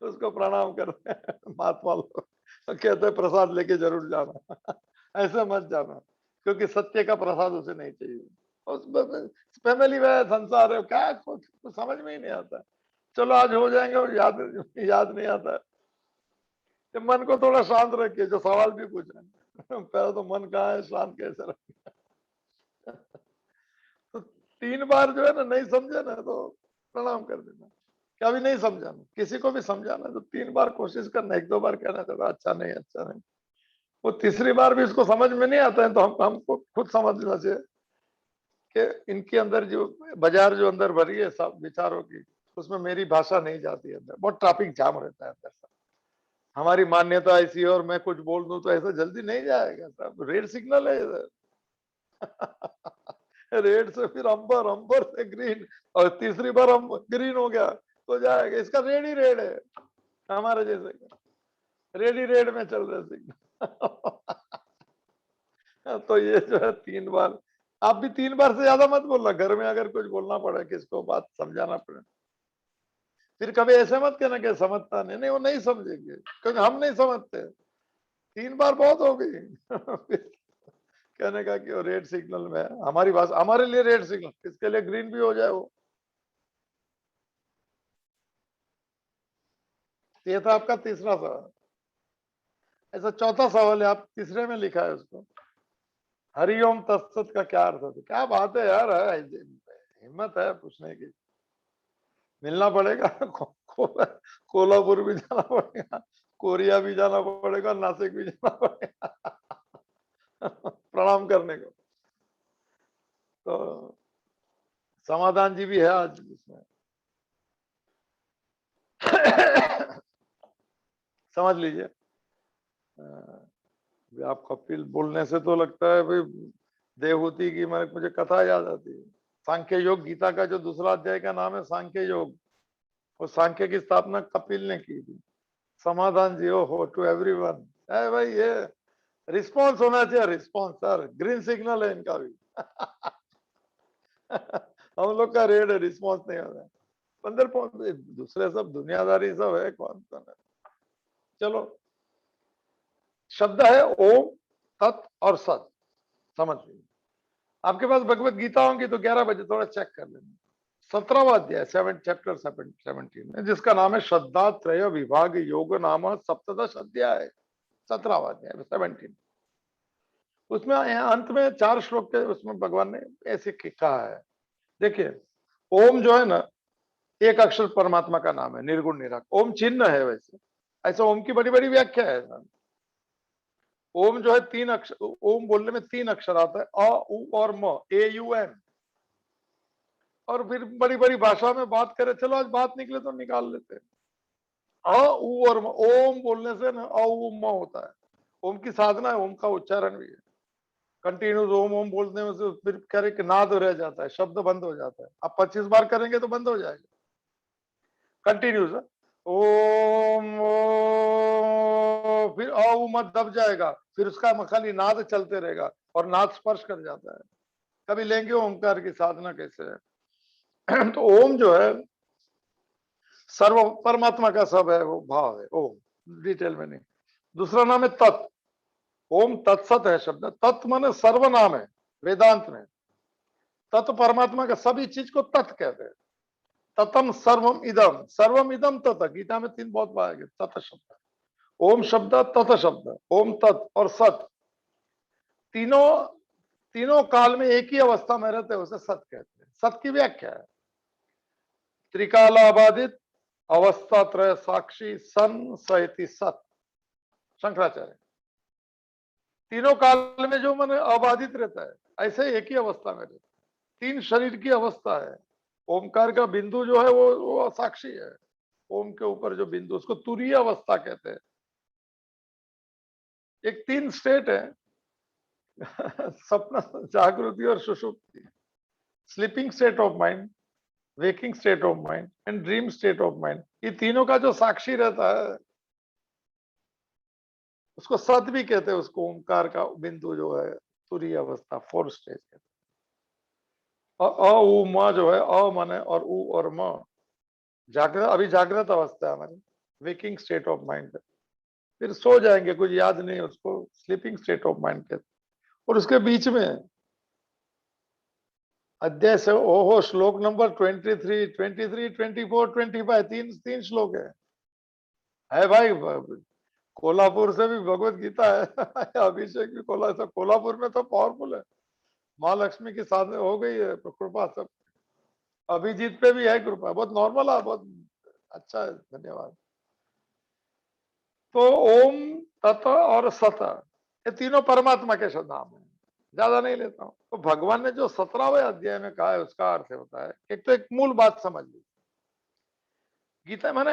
उसको प्रणाम करते हैं महात्मा लोग। कहते हैं प्रसाद लेके जरूर जाना। ऐसे मत जाना, क्योंकि सत्य का प्रसाद उसे नहीं चाहिए। फैमिली में संसार है, क्या कुछ समझ में ही नहीं आता। चलो आज हो जाएंगे और याद नहीं आता। तो मन को थोड़ा शांत रखिए, जो सवाल भी पूछे। पहले तो मन कहाँ है, शांत कैसे रखे। तो 3 बार जो है ना, नहीं समझे ना तो प्रणाम कर देना। क्या भी नहीं समझाना, किसी को भी समझाना तो 3 बार कोशिश करना। 1-2 बार कहना चाहता अच्छा नहीं। वो तीसरी बार भी इसको समझ में नहीं आता है, तो हमको खुद समझ लेना चाहिए कि इनके अंदर जो बाजार जो अंदर भरी है सब विचारों की, उसमें मेरी भाषा नहीं जाती है अंदर। बहुत ट्रैफिक जाम रहता है अंदर। हमारी मान्यता ऐसी है और मैं कुछ बोल दूं तो ऐसा जल्दी नहीं जाएगा। सब रेड सिग्नल है इधर। रेड से फिर अंबर, अंबर से ग्रीन, और तीसरी बार हम ग्रीन हो गया तो जाएगा। इसका रेड ही रेड है, हमारे जैसे रेड ही रेड में चल रहे सिग्नल। तो ये जो है 3 बार, आप भी 3 बार से ज्यादा मत बोलना। घर में अगर कुछ बोलना पड़े, किसको बात समझाना पड़े, फिर कभी ऐसे मत कहना कि समझता नहीं। नहीं, वो नहीं समझेंगे, क्योंकि हम नहीं समझते। 3 बार बहुत हो गई। फिर कहने का कि वो रेड सिग्नल में है, हमारी भाषा हमारे लिए रेड सिग्नल, इसके लिए ग्रीन भी हो जाए वो। ये था आपका तीसरा सवाल। ऐसा चौथा सवाल है, आप तीसरे में लिखा है उसको, हरिओम तत्सत का क्या अर्थ है? क्या बात है यार, है हिम्मत है पूछने की। मिलना पड़ेगा। कोल्हापुर भी जाना पड़ेगा, कोरिया भी जाना पड़ेगा, नासिक भी जाना पड़ेगा। प्रणाम करने को। तो समाधान जी भी है आज इसमें। समझ लीजिए। आप कपिल बोलने से तो लगता है भाई देवहूति की मुझे कथा याद आती है। सांख्य योग, गीता का जो दूसरा अध्याय का नाम है सांख्य योग। वो सांख्य की स्थापना कपिल ने की थी। समाधान जी हो टू एवरीवन। है भाई, ये रिस्पॉन्स होना चाहिए। रिस्पॉन्स सर, ग्रीन सिग्नल है इनका भी। हम लोग का रेड है, रिस्पॉन्स नहीं हो रहा है। अंदर दूसरे सब दुनियादारी सब है, कौन कौन है। चलो, शब्द है ओम, तत् और सत। समझ लीजिए। आपके पास भगवत गीता होंगी तो 11 बजे थोड़ा चेक कर लेना। 17वां अध्याय, चैप्टर 17 में, जिसका नाम है श्रद्धा त्रय विभाग योग नाम सप्तदश अध्याय। 17वां अध्याय 17। उसमें अंत में 4 श्लोक के उसमें भगवान ने ऐसे कहा है। देखिए, ओम जो है ना, एक अक्षर परमात्मा का नाम है, निर्गुण निराकार। ओम चिन्ह है वैसे, ऐसा ओम की बड़ी बड़ी व्याख्या है। ओम जो है तीन अक्षर, ओम बोलने में तीन अक्षर आता है, अ उ और म, AUM। और फिर बड़ी बड़ी भाषा में बात करें, चलो आज बात निकले तो निकाल लेते हैं। अ उ और म, ओम बोलने से ना अ उ म होता है। ओम की साधना है, ओम का उच्चारण भी है। कंटिन्यूस ओम ओम बोलने में से फिर करे कि नाद रह जाता है, शब्द बंद हो जाता है। आप 25 बार करेंगे तो बंद हो जाएगा। कंटिन्यूस ओम फिर अ उ म दब जाएगा, फिर उसका खाली नाद चलते रहेगा और नाद स्पर्श कर जाता है। कभी लेंगे ओमकार की साधना कैसे है। तो ओम जो है सर्व परमात्मा का सब है, वो भाव है ओम, डिटेल में नहीं। दूसरा नाम है तत्। ओम तत्सत है शब्द। तत् माने सर्वनाम है वेदांत में। तत् परमात्मा का, सभी चीज को तत् कहते हैं। ततम सर्वम इदम, सर्वम इदम तत्। गीता में 3 बहुत पाएंगे तत् शब्द। ओम शब्द, तत् शब्द, ओम तत् और सत, तीनों तीनों काल में एक ही अवस्था में रहते हैं, उसे सत कहते हैं। सत की व्याख्या है त्रिकालाबाधित अवस्था त्रय साक्षी सन सहिति सत, शंकराचार्य। तीनों काल में जो मन अबाधित रहता है, ऐसे एक ही अवस्था में रहता है। 3 शरीर की अवस्था है। ओमकार का बिंदु जो है वो साक्षी है। ओम के ऊपर जो बिंदु, उसको तुरीय अवस्था कहते हैं। एक 3 स्टेट है सपना, जागृति और सुषुप्ति। Sleeping state of mind, waking state of mind and dream state of mind. ये तीनों का जो साक्षी रहता है उसको सत भी कहते हैं। उसको ओमकार का बिंदु जो है तुरीय अवस्था, 4 स्टेज कहते हैं। अ उ म जो है, अ माने और उ और म जागृत, अभी जागृत अवस्था है हमारी, वेकिंग स्टेट ऑफ माइंड। फिर सो जाएंगे, कुछ याद नहीं, उसको स्लीपिंग स्टेट ऑफ माइंड कहते हैं। और उसके बीच में अध्याय से ओहो श्लोक नंबर 23, 23, 24, 25, तीन श्लोक है भाई। कोल्हापुर से भी भगवत गीता है। अभिषेक भी कोल्हापुर में तो पावरफुल है। माँ लक्ष्मी की साधना हो गई है, कृपा सब। अभिजीत पे भी है कृपा, बहुत नॉर्मल है, बहुत अच्छा है, धन्यवाद। तो ओम, तत् और सत, ये तीनों परमात्मा के नाम है। ज्यादा नहीं लेता हूं। तो भगवान ने जो 17वें अध्याय में कहा है, उसका अर्थ होता है, एक तो एक मूल बात समझ ली। गीता माने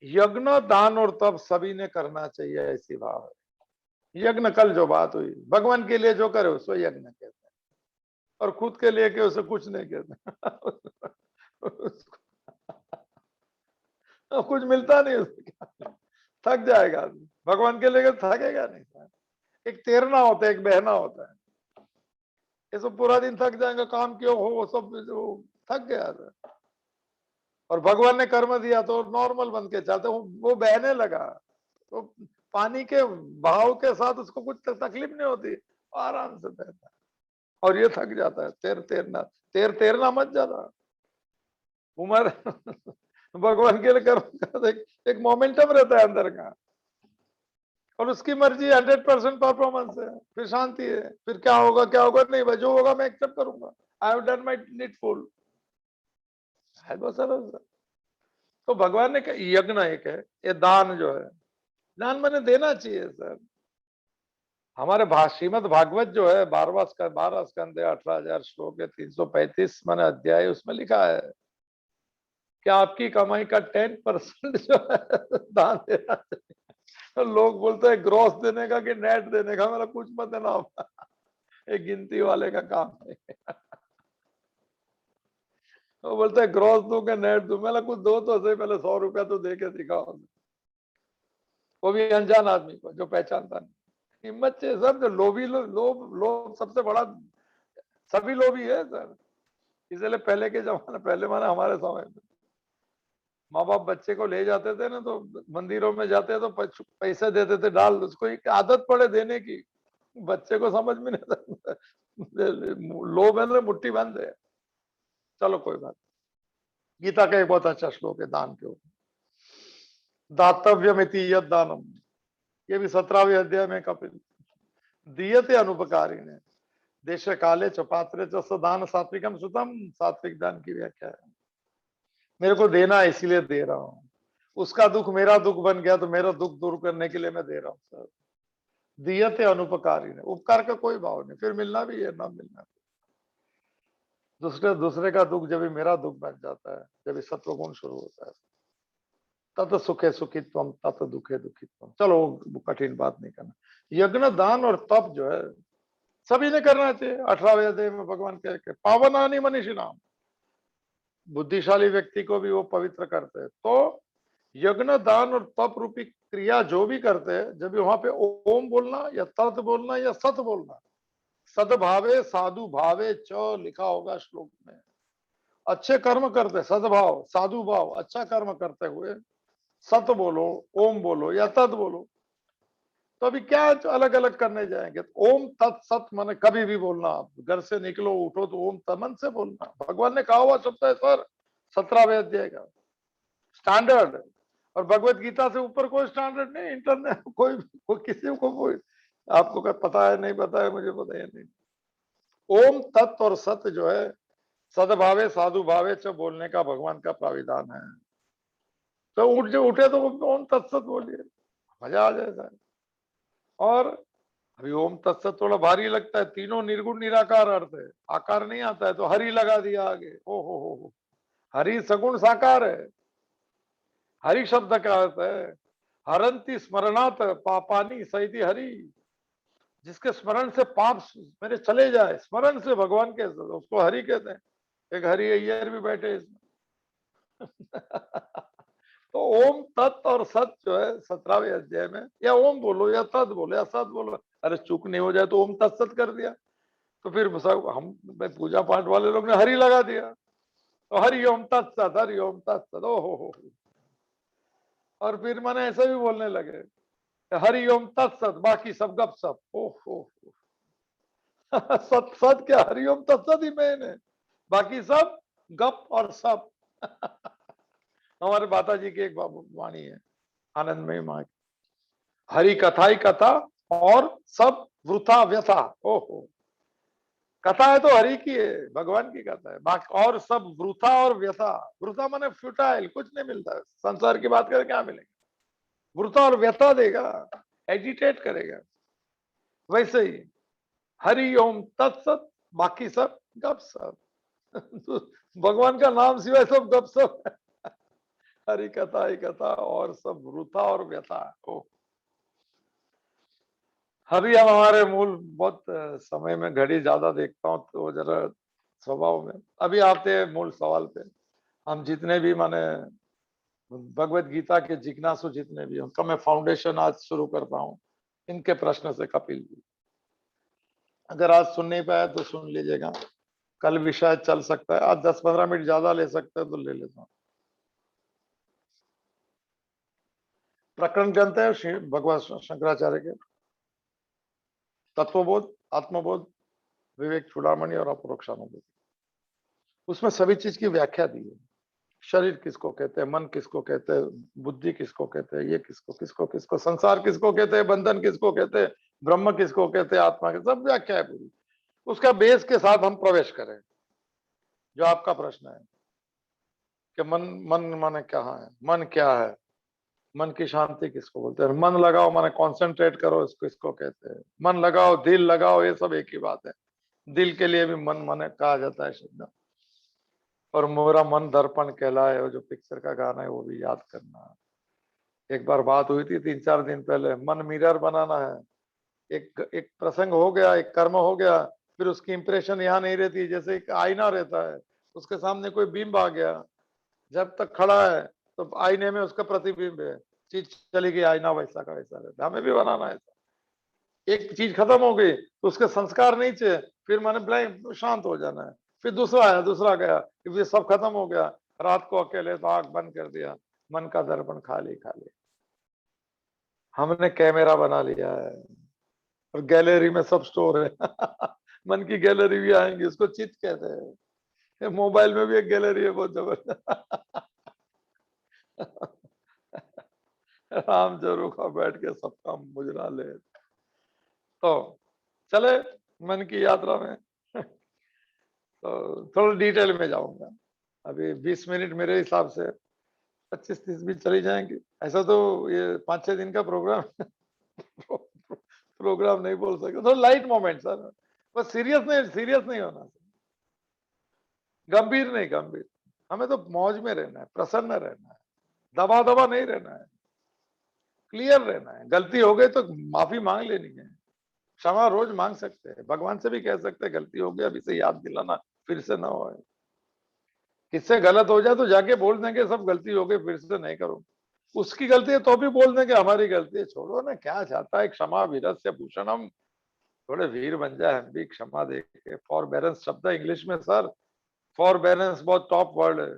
यज्ञ दान और तप सभी ने करना चाहिए, ऐसी भाव है। यज्ञ, कल जो बात हुई, भगवान के लिए जो करे उसको यज्ञ कहते हैं, और खुद के लिए के उसे कुछ नहीं कहते। कुछ मिलता नहीं उसको, थक जाएगा आदमी। भगवान के लिए थकेगा नहीं। एक तैरना होता है, एक बहना होता है। ये सब पूरा दिन थक जाएंगे, काम क्यों हो, वो सब थक गया था। और भगवान ने कर्म दिया तो नॉर्मल बन के चलते, वो बहने लगा तो पानी के बहाव के साथ उसको कुछ तकलीफ नहीं होती, आराम से बहता है। और ये थक जाता है। तैरना मत ज्यादा उम्र। भगवान के लिए कर्म, एक मोमेंटम रहता है अंदर का, और उसकी मर्जी 100% परफॉर्मेंस है। फिर शांति है। फिर क्या होगा नहीं भाई, जो होगा मैं एक्सेप्ट करूंगा। I have done my needful है, बहुत सरल। तो भगवान ने यज्ञ एक है, ये दान जो है, दान मैंने देना चाहिए सर। हमारे श्रीमद भागवत जो है 12 स्कंद है, 18,000 श्लोक है, 335 मैंने अध्याय, उसमें लिखा है कि आपकी कमाई का 10% जो है दान देना चाहिए। तो लोग बोलते हैं ग्रॉस देने का कि नेट देने का, मेरा कुछ मत देना, एक गिनती वाले का काम है। वो बोलते हैं ग्रॉस दो के नेट दो, मेरा कुछ दो तो सही, पहले 100 रुपया तो दे के दिखाओ, वो भी अनजान आदमी को जो पहचानता नहीं। हिम्मत चाहिए सर। जो लोभी लोभ सबसे बड़ा, सभी लोभी है सर। इसलिए पहले के जमाने, पहले माना हमारे समय में माँ बाप बच्चे को ले जाते थे ना, तो मंदिरों में जाते तो पैसे देते थे, डाल, उसको एक आदत पड़े देने की। बच्चे को समझ में नहीं आता, लोभ है ना, मुट्ठी बंद है। चलो कोई बात। गीता का एक बहुत अच्छा श्लोक है दान के ऊपर, दातव्यमिति यद दानम। ये भी 17वें अध्याय में कपिल दीयते अनुपकारी ने। देशे काले च पात्रे च सदान सात्विकम सुतम, सात्विक दान की व्याख्या है। मेरे को देना है इसीलिए दे रहा हूं, उसका दुख मेरा दुख बन गया तो मेरा दुख दूर करने के लिए मैं दे रहा हूं सर। दियते अनुपकारी ने, उपकार का कोई भाव नहीं, फिर मिलना भी है ना मिलना। दूसरे दूसरे का दुख जब भी मेरा दुख बन जाता है, जब भी सत्व गुण शुरू होता है, तत सुखे सुखित्वम तत दुखे दुखित्वम। चलो वो कठिन बात नहीं करना। यज्ञ दान और तप जो है सभी ने करना चाहिए। 18वें अध्याय में भगवान कह के पावनानि मनीषी नाम, बुद्धिशाली व्यक्ति को भी वो पवित्र करते हैं। तो यज्ञ दान और तप रूपी क्रिया जो भी करते हैं, जब भी वहां पे ओम बोलना या तत् बोलना या सत बोलना, सद्भावे साधु भावे च लिखा होगा श्लोक में। अच्छे कर्म करते, सद्भाव साधु भाव, अच्छा कर्म करते हुए सत बोलो, ओम बोलो या तत् बोलो। तो अभी क्या अलग अलग करने जाएंगे? तो ओम तत्सत माने कभी भी बोलना, आप घर से निकलो उठो तो ओम तमन से बोलना। भगवान ने कहा हुआ शब्द है सर, 17वें अध्याय का स्टैंडर्ड। और भगवत गीता से ऊपर कोई स्टैंडर्ड नहीं, इंटरनेट कोई किसी को कोई, आपको क्या पता है नहीं पता है, मुझे पता है नहीं। ओम तत् और सत जो है, सद्भावे साधु भावे च बोलने का भगवान का प्राविधान है। तो उठे तो ओम तत्सत बोलिए, मजा आ जाएगा। और अभी ओम तत्सत थोड़ा भारी लगता है, तीनों निर्गुण निराकार अर्थ है, आकार नहीं आता है तो हरि लगा दिया आगे। ओ हो, हरि सगुण साकार है। हरि शब्द का अर्थ है हरंती स्मरणात पापानी सहिति हरि, जिसके स्मरण से पाप मेरे चले जाए, स्मरण से भगवान के, उसको हरि कहते हैं। एक हरि अय्यर भी बैठे इसमें। तो ओम तत् और सत जो है 17वें अध्याय में, या ओम बोलो या तत् बोलो या सत बोलो। अरे चूक नहीं हो जाए तो ओम तत्सत कर दिया, तो फिर सब हम पूजा पाठ वाले लोग ने हरि लगा दिया, तो हरि ओम तत्सत, हरि ओम तत्सत। ओ हो। और फिर मैंने ऐसे भी बोलने लगे हरि ओम तत्सत, बाकी सब गप सप। ओहो सत सत क्या, हरि ओम तत्सत ही मेन है, बाकी सब गप और सप। हमारे माता जी की एक वाणी है आनंदमयी माँ की, हरि कथा ही कथा और सब वृथा व्यथा। ओहो, कथा है तो हरि की है, भगवान की कथा है, बाकी और सब वृथा और व्यथा। वृथा माने फ्यूटाइल, कुछ नहीं मिलता है संसार की बात करके, क्या मिलेगा? वृथा और व्यथा देगा, एजिटेट करेगा। वैसे ही हरि ओम तत्सत, बाकी सब गप सप। भगवान का नाम सिवाय सब गप सप। हरि कथा ही कथा और सब वृथा और व्यथा। ओ अभी हम हमारे मूल, बहुत समय में घड़ी ज्यादा देखता हूँ तो जरा स्वभाव में, अभी आते हैं मूल सवाल पे। हम जितने भी माने भगवत गीता के जिज्ञासु जितने भी, उनका मैं फाउंडेशन आज शुरू करता हूँ इनके प्रश्न से। कपिल जी, अगर आज सुन नहीं पाया तो सुन लीजिएगा, कल भी शायद चल सकता है। आज 10-15 मिनट ज्यादा ले सकते हैं तो ले लेता हूँ। प्रकरण जानते हैं भगवान शंकराचार्य के, तत्वबोध, आत्मबोध, विवेक चूड़ामणि और अपरोक्षानुभूति। उसमें सभी चीज की व्याख्या दी है। शरीर किसको कहते हैं, मन किसको कहते हैं, बुद्धि किसको कहते हैं, ये किसको किसको किसको, संसार किसको कहते हैं, बंधन किसको कहते हैं, ब्रह्म किसको कहते हैं, आत्मा के, सब व्याख्या है पूरी। उसका बेस के साथ हम प्रवेश करें। जो आपका प्रश्न है कि मन मन माने कहाँ है, मन क्या है, मन की शांति किसको बोलते हैं, मन लगाओ माने कॉन्सेंट्रेट करो इसको इसको कहते हैं, मन लगाओ दिल लगाओ, ये सब एक ही बात है। दिल के लिए भी मन माने कहा जाता है शब्द। और मोरा मन दर्पण कहलाए, वो जो पिक्चर का गाना है वो भी याद करना। एक बार बात हुई थी 3-4 दिन पहले, मन मिरर बनाना है। एक एक प्रसंग हो गया, एक कर्म हो गया, फिर उसकी इंप्रेशन यहाँ नहीं रहती। जैसे एक आईना रहता है, उसके सामने कोई बिंब आ गया, जब तक खड़ा है तो आईने में उसका प्रतिबिंब है, चीज चली गई, आईना वैसा का वैसा रहता है। हमें भी बनाना है। एक चीज खत्म हो गई तो उसके संस्कार नहीं चाहिए, फिर माने ब्लैंक शांत हो जाना है। फिर दूसरा आया, दूसरा गया, ये सब खत्म हो गया। रात को अकेले तो आंख बंद कर दिया, मन का दर्पण खाली खाली। हमने कैमरा बना लिया है और गैलरी में सब स्टोर है। मन की गैलरी भी आएंगी, उसको चित कहते हैं। मोबाइल में भी एक गैलरी है बहुत जबरदस्त। राम जरूर बैठ के सब काम मुजरा ले। तो चले, मन की यात्रा में तो थोड़ा डिटेल में जाऊंगा। अभी 20 मिनट मेरे हिसाब से 25-30 भी चली जाएंगी। ऐसा तो ये 5-6 दिन का प्रोग्राम प्रोग्राम नहीं बोल सकते। तो लाइट मोमेंट सर, बस सीरियस नहीं होना, गंभीर नहीं, गंभीर। हमें तो मौज में रहना है, प्रसन्न रहना है, दबा दबा नहीं रहना है, क्लियर रहना है। गलती हो गई तो माफी मांग लेनी है, क्षमा रोज मांग सकते हैं, भगवान से भी कह सकते हैं गलती हो गई, अभी से याद दिलाना, फिर से ना हो। किससे गलत हो जाए तो जाके बोल देंगे सब गलती हो गई, फिर से नहीं करो। उसकी गलती है तो भी बोल देंगे हमारी गलती है, छोड़ो ना, क्या चाहता है, क्षमा वीरस्य भूषणम। थोड़े वीर बन जाए हम भी, क्षमा दे के। फॉरबेरेंस शब्द है इंग्लिश में सर, फॉरबेरेंस बहुत टॉप वर्ड है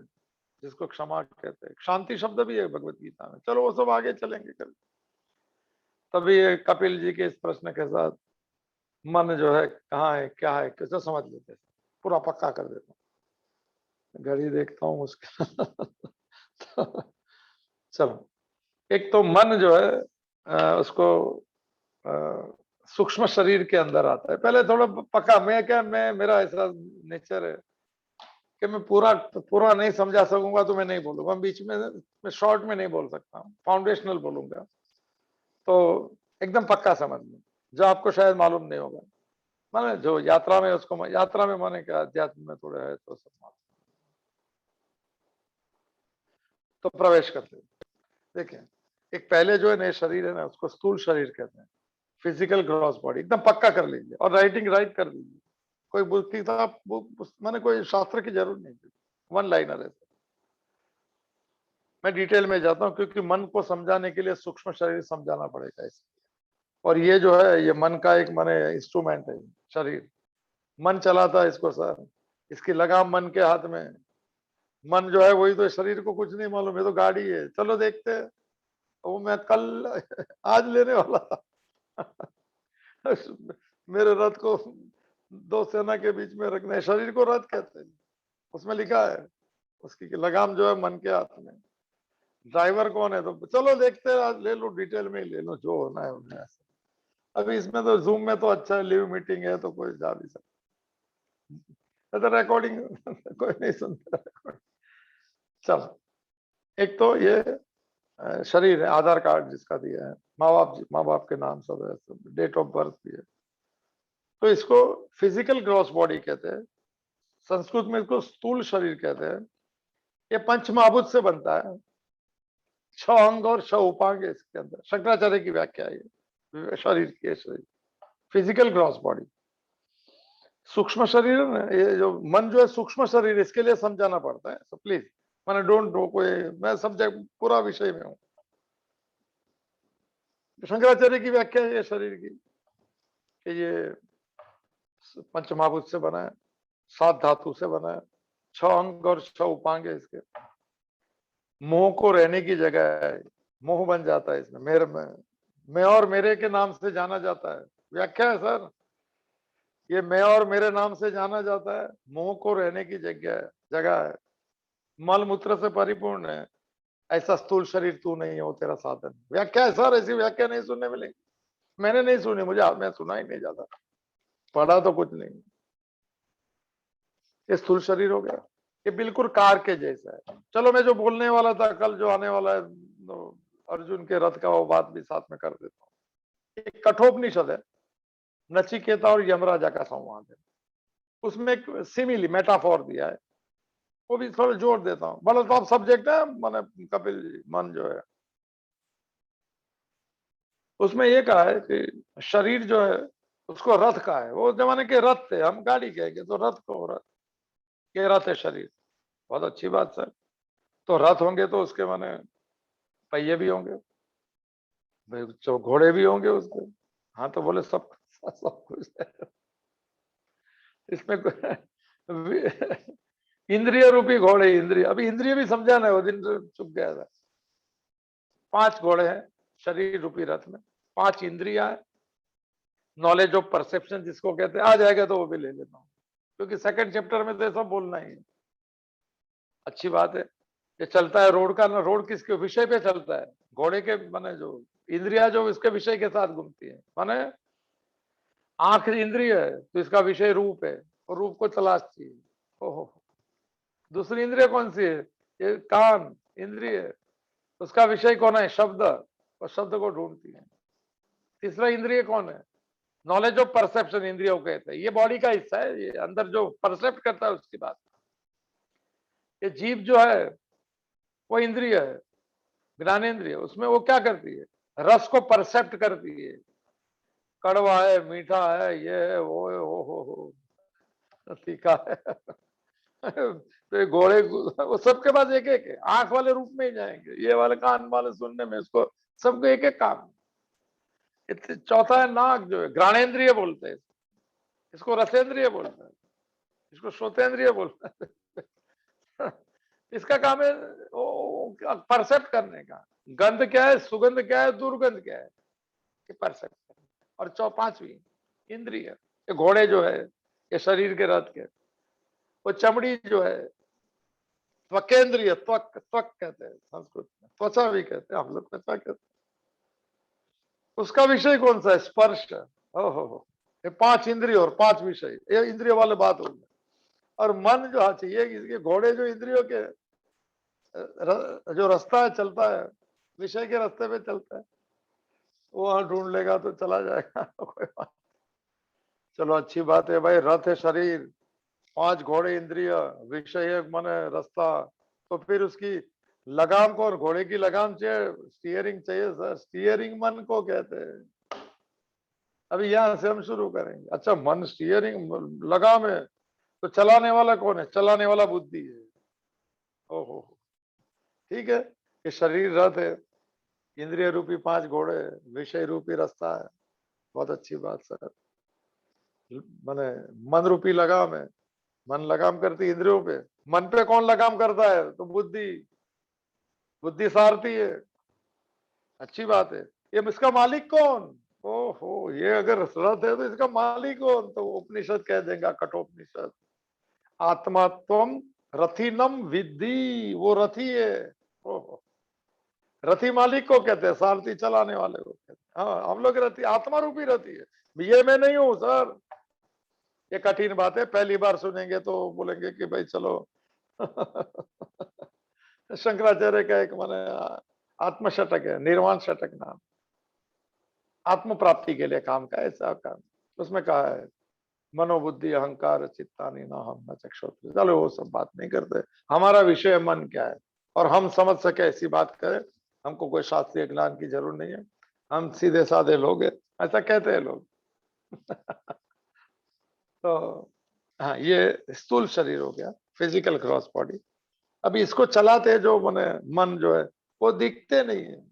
जिसको क्षमा कहते हैं। शांति शब्द भी है भगवत गीता में। चलो वो सब आगे चलेंगे कल। तभी ये कपिल जी के इस प्रश्न के साथ मन जो है कहाँ है, क्या है, कैसे समझ लेते हैं, पूरा पक्का कर देता हूँ। घड़ी देखता हूँ उसके चलो, एक तो मन जो है उसको सूक्ष्म शरीर के अंदर आता है। पहले थोड़ा पक्का, मैं मेरा ऐसा नेचर है कि मैं पूरा नहीं समझा सकूंगा तो मैं नहीं बोलूंगा, बीच में मैं शॉर्ट में नहीं बोल सकता, फाउंडेशनल बोलूंगा। तो एकदम पक्का समझ लो, जो आपको शायद मालूम नहीं होगा। माने जो यात्रा में, उसको यात्रा में माने क्या, अध्यात्म में थोड़ा है तो सब मालूम। तो प्रवेश करते हैं। देखिए, एक पहले जो है नए शरीर है ना, उसको स्थूल शरीर कहते हैं, फिजिकल ग्रॉस बॉडी। एकदम पक्का कर लीजिए और राइट कर दीजिए। कोई किताब माने कोई शास्त्र की जरूरत नहीं, वन लाइनर है। मैं डिटेल में जाता हूँ क्योंकि मन को समझाने के लिए सूक्ष्म शरीर समझाना पड़ेगा इसे। और ये जो है, ये मन का एक माने इंस्ट्रूमेंट है शरीर। मन चलाता है इसको सर, इसकी लगाम मन के हाथ में। मन जो है वही तो, शरीर को कुछ नहीं मालूम, ये तो गाड़ी है। चलो देखते हैं, वो मैं कल आज लेने वाला था मेरे रथ को दो सेना के बीच में रखना है, शरीर को रथ कहते हैं, उसमें लिखा है। उसकी लगाम जो है मन के हाथ में। ड्राइवर कौन है, तो चलो देखते हैं, आज ले लो, डिटेल में ही ले लो, जो होना है होना है। अभी इसमें तो जूम में तो अच्छा है, लिव मीटिंग है तो कोई जा भी सकता, तो रिकॉर्डिंग कोई नहीं सुनता। चलो, एक तो ये शरीर है, आधार कार्ड जिसका दिया है, माँ बाप के नाम सब है, डेट ऑफ बर्थ भी है। तो इसको फिजिकल ग्रॉस बॉडी कहते हैं, संस्कृत में इसको स्थूल शरीर कहते हैं। ये पंच महाभूत से बनता है, 6 अंग और 6 उपांग है इसके अंदर। शंकराचार्य की व्याख्या है ये शरीर की, शरीर फिजिकल ग्रॉस बॉडी। सूक्ष्म शरीर है ना, ये जो मन जो है सूक्ष्म शरीर, इसके लिए समझाना पड़ता है। सो प्लीज मैंने डोंट नो कोई, मैं सब्जेक्ट पूरा विषय में हूँ। शंकराचार्य की व्याख्या है ये शरीर की कि ये पंचमहाभूत से बना है, 7 धातु से बना है, 6 अंग और 6 उपांग है इसके। मोह को रहने की जगह है, मोह बन जाता है इसमें। मेरे में, मैं और मेरे के नाम से जाना जाता है, व्याख्या है सर। ये मैं और मेरे नाम से जाना जाता है, मोह को रहने की जगह है, मल मूत्र से परिपूर्ण है, ऐसा स्थूल शरीर तू नहीं हो, तेरा साधन। व्याख्या है सर, ऐसी व्याख्या नहीं सुनने मिलेगी। मैंने नहीं सुनी, मुझे मैं सुना ही नहीं जाता, पढ़ा तो कुछ नहीं। ये स्थूल शरीर हो गया, ये बिल्कुल कार के जैसा है। चलो, मैं जो बोलने वाला था कल जो आने वाला है, तो अर्जुन के रथ का वो बात भी साथ में कर देता हूँ। एक कठोपनिषद है, नचिकेता और यमराजा का संवाद है। उसमें एक सिमिली मेटाफोर दिया है, वो भी थोड़ा जोड़ देता हूँ। बड़ा टॉप सब्जेक्ट है, मैंने कपिल जी, मन जो है उसमें ये कहा है कि शरीर जो है उसको रथ का है। वो जमाने के रथ थे, हम गाड़ी कहेंगे तो रथ को, रथ के रथ है शरीर। बहुत अच्छी बात सर। तो रथ होंगे तो उसके माने पहिए भी होंगे, जो घोड़े भी होंगे उसके। हाँ, तो बोले सब सब कुछ है इसमें। इंद्रिय रूपी घोड़े, इंद्रिय, अभी इंद्रिय भी समझाना है, वो दिन चुप गया था। 5 घोड़े हैं शरीर रूपी रथ में, 5 इंद्रिया है, नॉलेज ऑफ परसेप्शन जिसको कहते हैं। आ जाएगा तो वो भी ले लेता हूँ, क्योंकि सेकंड चैप्टर में तो सब बोलना ही है। अच्छी बात है, ये चलता है रोड का ना, रोड किसके विषय पे चलता है, घोड़े के माने जो इंद्रिया जो इसके विषय के साथ घूमती है। माने आंख इंद्रिय है तो इसका विषय रूप है और रूप को तलाशती है। ओहो। दूसरी इंद्रिय कौन सी है? ये कान इंद्रिय है, उसका विषय कौन है? शब्द, और शब्द को ढूंढती है। तीसरा इंद्रिय कौन है? नॉलेज ऑफ परसेप्शन इंद्रियों को कहते हैं। ये बॉडी का हिस्सा है, ये अंदर जो परसेप्ट करता है उसकी बात। ये जीभ जो है वो इंद्रिय है, ज्ञानेंद्रिय। उसमें वो क्या करती है? रस को परसेप्ट करती है, कड़वा है, मीठा है, ये है, वो है, हो तीखा है। तो ये घोड़े वो सबके पास एक एक है, आंख वाले रूप में ही जाएंगे, ये वाले कान वाले सुनने में, इसको सबको एक एक काम। चौथा है नाक, जो है घ्राणेन्द्रिय बोलते हैं, इसको रसेंद्रिय बोलते हैं, इसको श्रोतेंद्रिय बोलते हैं। इसका काम है परसेप्ट करने का। गंध क्या है, सुगंध क्या है, दुर्गंध क्या है, ये परसेप्ट करना। और पांचवी इंद्रिय, ये घोड़े जो है ये शरीर के रथ के, वो चमड़ी जो है त्वकेंद्रिय, त्वक त्वक कहते हैं संस्कृत में, त्वचा भी कहते हैं, हम लोग त्वचा कहते हैं। उसका विषय कौन सा है? स्पर्श। हो ये पांच इंद्रिय और पांच विषय, ये इंद्रिय वाले बात हो गई। और मन जो चाहिए, इसके घोड़े जो इंद्रियों के जो रास्ता है चलता है, विषय के रास्ते पे चलता है, वो वहां ढूंढ लेगा तो चला जाएगा। कोई बात। चलो अच्छी बात है भाई, रथ है शरीर, पांच घोड़े इंद्रिय, विषय मन है रास्ता, तो फिर उसकी लगाम कौन? घोड़े की लगाम चाहिए, स्टीयरिंग चाहिए सर, स्टीयरिंग मन को कहते हैं। अभी यहां से हम शुरू करेंगे। अच्छा, मन स्टीयरिंग लगाम है, तो चलाने वाला कौन है? चलाने वाला बुद्धि है। ओहो, ठीक है। ये शरीर रथ है, इंद्रिय रूपी पांच घोड़े, विषय रूपी रास्ता है। बहुत अच्छी बात सर। माने मन रूपी लगाम है, मन लगाम करती इंद्रियों पे। मन पे कौन लगाम करता है? तो बुद्धि, बुद्धि सारथी है। अच्छी बात है। ये इसका मालिक कौन? ओहो, ये अगर रथ है तो इसका मालिक कौन? तो उपनिषद कह देगा, कठोपनिषद, आत्मा त्वम रथिनम विद्धि, वो रथी है। ओहो, रथी मालिक को कहते हैं, सारथी चलाने वाले को कहते हैं। हाँ, हम लोग रथी, आत्मा रूपी रथी है। ये मैं नहीं हूं सर, ये कठिन बात है, पहली बार सुनेंगे तो बोलेंगे कि भाई चलो। शंकराचार्य का एक माने आत्मशतक है, निर्वाण शतक नाम, आत्म प्राप्ति के लिए काम का ऐसा काम। उसमें कहा है मनोबुद्धि अहंकार चित्तानि न हम न चक्षुष। चलो वो सब बात नहीं करते, हमारा विषय मन क्या है और हम समझ सके ऐसी बात करें। हमको कोई शास्त्रीय ज्ञान की जरूरत नहीं है, हम सीधे साधे लोग हैं, ऐसा कहते हैं लोग। तो हाँ, ये स्थूल शरीर हो गया, फिजिकल क्रॉस बॉडी। अभी इसको चलाते जो मने मन जो है वो दिखते नहीं है,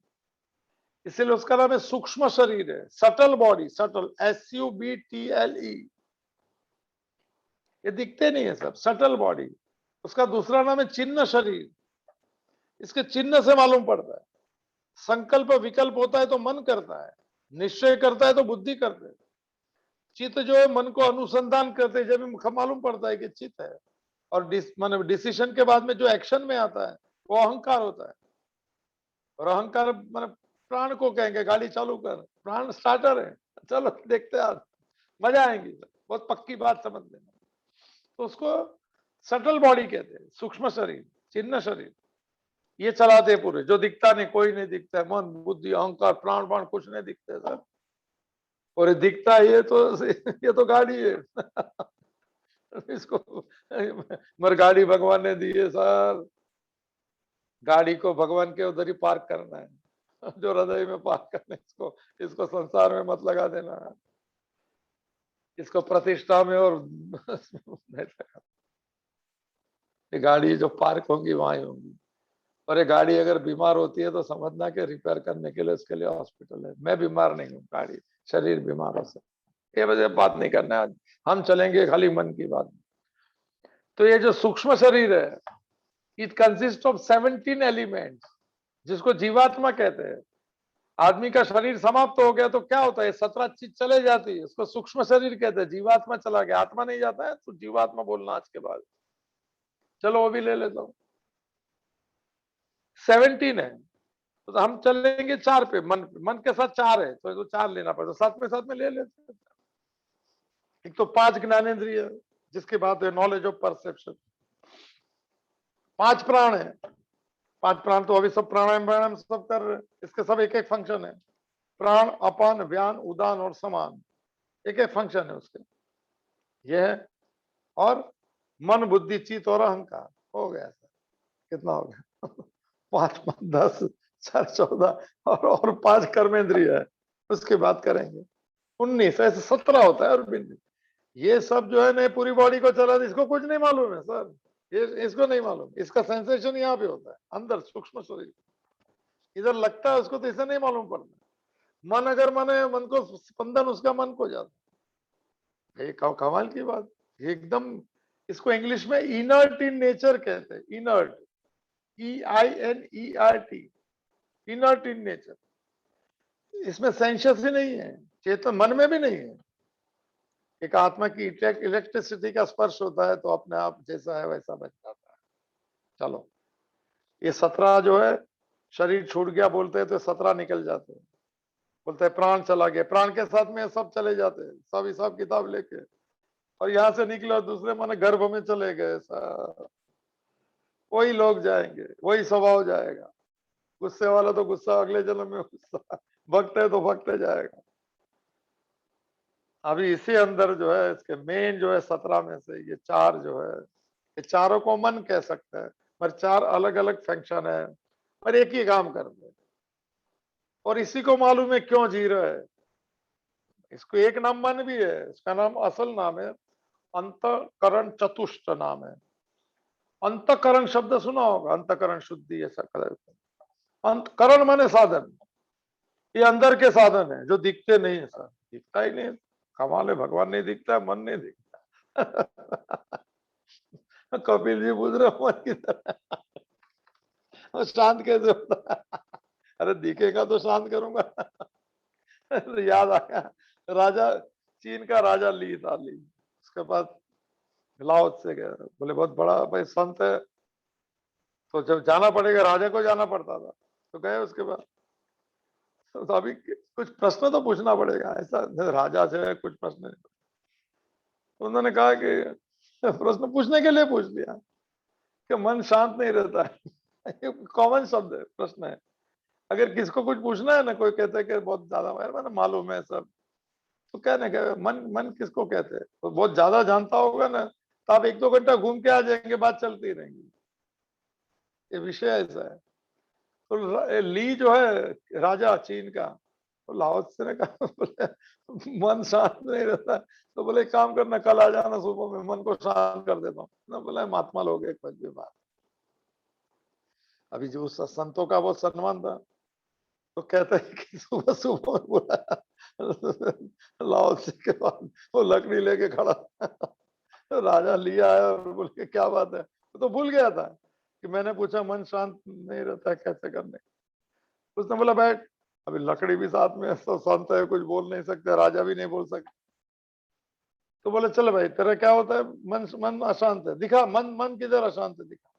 इसीलिए उसका नाम है सूक्ष्म शरीर है, सटल बॉडी, सटल SUBTLE। ये दिखते नहीं है सब, सटल बॉडी। उसका दूसरा नाम है चिन्ह शरीर, इसके चिन्ह से मालूम पड़ता है। संकल्प विकल्प होता है तो मन करता है, निश्चय करता है तो बुद्धि करते है। चित्त जो है मन को अनुसंधान करते हैं, जब मालूम पड़ता है कि चित्त है। और माने डिसीजन के बाद में जो एक्शन में आता है वो अहंकार होता है। और अहंकार माने प्राण को कहेंगे गाड़ी चालू कर, प्राण स्टार्टर है, चलो देखते हैं आज, मजा आएंगी। बहुत पक्की बात समझ लेना। तो उसको सटल बॉडी कहते हैं, सूक्ष्म शरीर, चिन्ह शरीर। ये चलाते पूरे, जो दिखता नहीं, कोई नहीं दिखता है, मन बुद्धि अहंकार प्राण प्राण कुछ नहीं दिखते सर। और ये दिखता है, ये तो गाड़ी है। इसको मगर गाड़ी भगवान ने दी है सर, गाड़ी को भगवान के उधर ही पार्क करना है, जो हृदय में पार्क करना है। इसको संसार में मत लगा देना, इसको प्रतिष्ठा में और नहीं लगा। ये गाड़ी जो पार्क होंगी वहां ही होंगी। और ये गाड़ी अगर बीमार होती है तो समझना कि रिपेयर करने के लिए उसके लिए हॉस्पिटल है। मैं बीमार नहीं हूँ, गाड़ी शरीर बीमार हो सकता। ये वजह बात नहीं करना है आज, हम चलेंगे खाली मन की बात। तो ये जो सूक्ष्म शरीर है, इट कंसिस्ट ऑफ 17 एलिमेंट्स, जिसको जीवात्मा कहते हैं। आदमी का शरीर समाप्त हो गया तो क्या होता है? 17 चीज चले जाती है, उसको सूक्ष्म शरीर कहते हैं। जीवात्मा चला गया, आत्मा नहीं जाता है, तो जीवात्मा बोलना आज के बाद। चलो वो भी ले लेता हूं, 17 है। तो हम चलेंगे 4 पे, मन के साथ 4 है तो 4 लेना पड़ता, साथ में ले लेते हैं। एक तो 5 ज्ञानेंद्रिय जिसकी बात है, नॉलेज ऑफ परसेप्शन। 5 प्राण है। 5 प्राण तो अभी सब प्राणायाम प्राणायाम सब कर रहे हैं, इसके सब एक एक फंक्शन है। प्राण, अपान, व्यान, उदान और समान, एक एक फंक्शन है उसके। ये है। और मन, बुद्धि, चित्त और अहंकार। हो गया सर, कितना हो गया? 5 5 10 4 14 और 5 कर्मेंद्रिय है, उसकी बात करेंगे। 19 ऐसे 17 होता है। और ये सब जो है ना पूरी बॉडी को चला, इसको कुछ नहीं मालूम है सर। ये इसको नहीं मालूम, इसका सेंसेशन यहाँ पे होता है अंदर सूक्ष्म शरीर। इधर लगता है उसको तो इसे नहीं मालूम पड़ता। मन अगर माने, मन को स्पंदन उसका मन को जाता है। ये कमाल की बात। ये एकदम, इसको इंग्लिश में इनर्ट इन नेचर कहते हैं। Inert, EINERT, inert in nature. इसमें सेंशियस ही नहीं है, चेतन मन में भी नहीं है। एक आत्मा की इलेक्ट्रिसिटी का स्पर्श होता है तो अपने आप जैसा है वैसा बन जाता है। चलो, ये 17 जो है, शरीर छूट गया बोलते हैं तो 17 निकल जाते हैं। बोलते हैं प्राण चला गया, प्राण के साथ में सब चले जाते हैं, सब हिसाब किताब लेके। और यहाँ से निकले और दूसरे माने गर्भ में चले गए। वही लोग जाएंगे, वही स्वभाव जाएगा। गुस्से वाला तो गुस्सा, अगले जन्म में गुस्सा। भक्त है तो भक्त जाएगा। अभी इसी अंदर जो है, इसके मेन जो है 17 में से ये 4 जो है, ये चारों को मन कह सकते हैं, पर 4 अलग अलग फंक्शन है, पर एक ही काम करते हैं। और इसी को मालूम है क्यों जी रहा है। इसको एक नाम मन भी है, इसका नाम असल नाम है अंतकरण चतुष्ट नाम है। अंतकरण शब्द सुना होगा, अंतकरण शुद्धि ऐसा कर। अंतकरण माने साधन। ये अंदर के साधन है जो दिखते नहीं है सर, दिखता ही नहीं। कमाल है, भगवान नहीं दिखता, मन नहीं दिखता। कपिल जी पूछ रहे मन की तरह शांत कैसे होता है? अरे दिखेगा तो शांत करूंगा। याद आया, राजा, चीन का राजा ली था। ली, उसके बाद लाओ से गया, बोले बहुत बड़ा भाई संत है, तो जब जाना पड़ेगा, राजा को जाना पड़ता था, तो गए। उसके बाद तो अभी कुछ प्रश्न तो पूछना पड़ेगा, ऐसा राजा से कुछ प्रश्न नहीं। उन्होंने कहा कि प्रश्न पूछने के लिए पूछ लिया कि मन शांत नहीं रहता है। कॉमन शब्द है, प्रश्न है। अगर किसको कुछ पूछना है ना, कोई कहता है कि बहुत ज्यादा मैंने मालूम है सब, तो कहने के मन, मन किसको कहते हैं, तो बहुत ज्यादा जानता होगा ना, तो आप 1-2 घंटा घूम के आ जाएंगे, बात चलती रहेंगी। ये विषय ऐसा है। तो ली जो है राजा चीन का, तो लाओ से ने कहा, बोले मन शांत नहीं रहता, तो बोले एक काम करना, कल आ जाना सुबह में, मन को शांत कर देता हूँ ना। बोला महात्मा लोग एक कुछ भी बात। अभी जो संतों का बहुत सम्मान था, तो कहते हैं कि सुबह सुबह में बोला लाओ से के बाद वो लकड़ी लेके खड़ा। तो राजा लिया है और बोल के क्या बात है, तो भूल गया था कि मैंने पूछा मन शांत नहीं रहता कैसे करने। उसने बोला बैठ, अभी लकड़ी भी साथ में है, तो संत है, कुछ बोल नहीं सकते, राजा भी नहीं बोल सकते। तो बोले चल भाई, तेरा क्या होता है, मन मन अशांत है, दिखा मन, मन किधर अशांत है दिखा।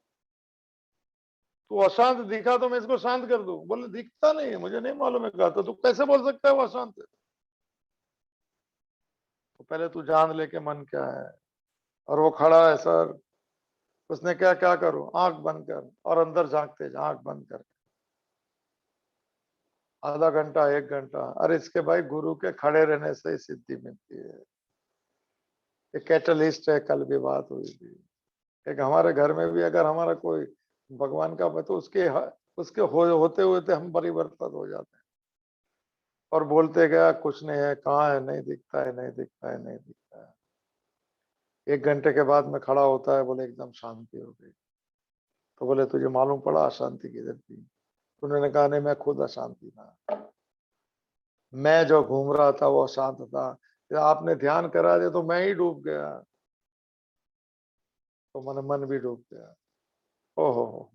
तू अशांत दिखा तो मैं इसको शांत कर दूं। बोले दिखता नहीं है, मुझे नहीं मालूम है। कहा तो तू कैसे बोल सकता है वो अशांत है? तो पहले तू जान ले के मन क्या है। और वो खड़ा है सर, उसने क्या क्या करूं, आंख बंद कर और अंदर झांकते जा, आंख बंद कर। आधा घंटा, 1 घंटा, अरे इसके भाई गुरु के खड़े रहने से ही सिद्धि मिलती है। ये कैटलिस्ट है, कल भी बात हुई थी। एक हमारे घर में भी अगर हमारा कोई भगवान का, तो उसके होते हुए हम परिवर्तित हो जाते हैं। और बोलते गया कुछ नहीं है, कहाँ है, नहीं दिखता है, नहीं दिखता है, नहीं दिखता है। 1 घंटे के बाद में खड़ा होता है, बोले एकदम शांति हो गई। तो बोले तुझे मालूम पड़ा अशांति किधर थी? उन्होंने कहा नहीं, मैं खुद अशांति था। मैं जो घूम रहा था वो शांत था। जब आपने ध्यान करा दिया तो मैं ही डूब गया, तो मन भी डूब गया। ओहो,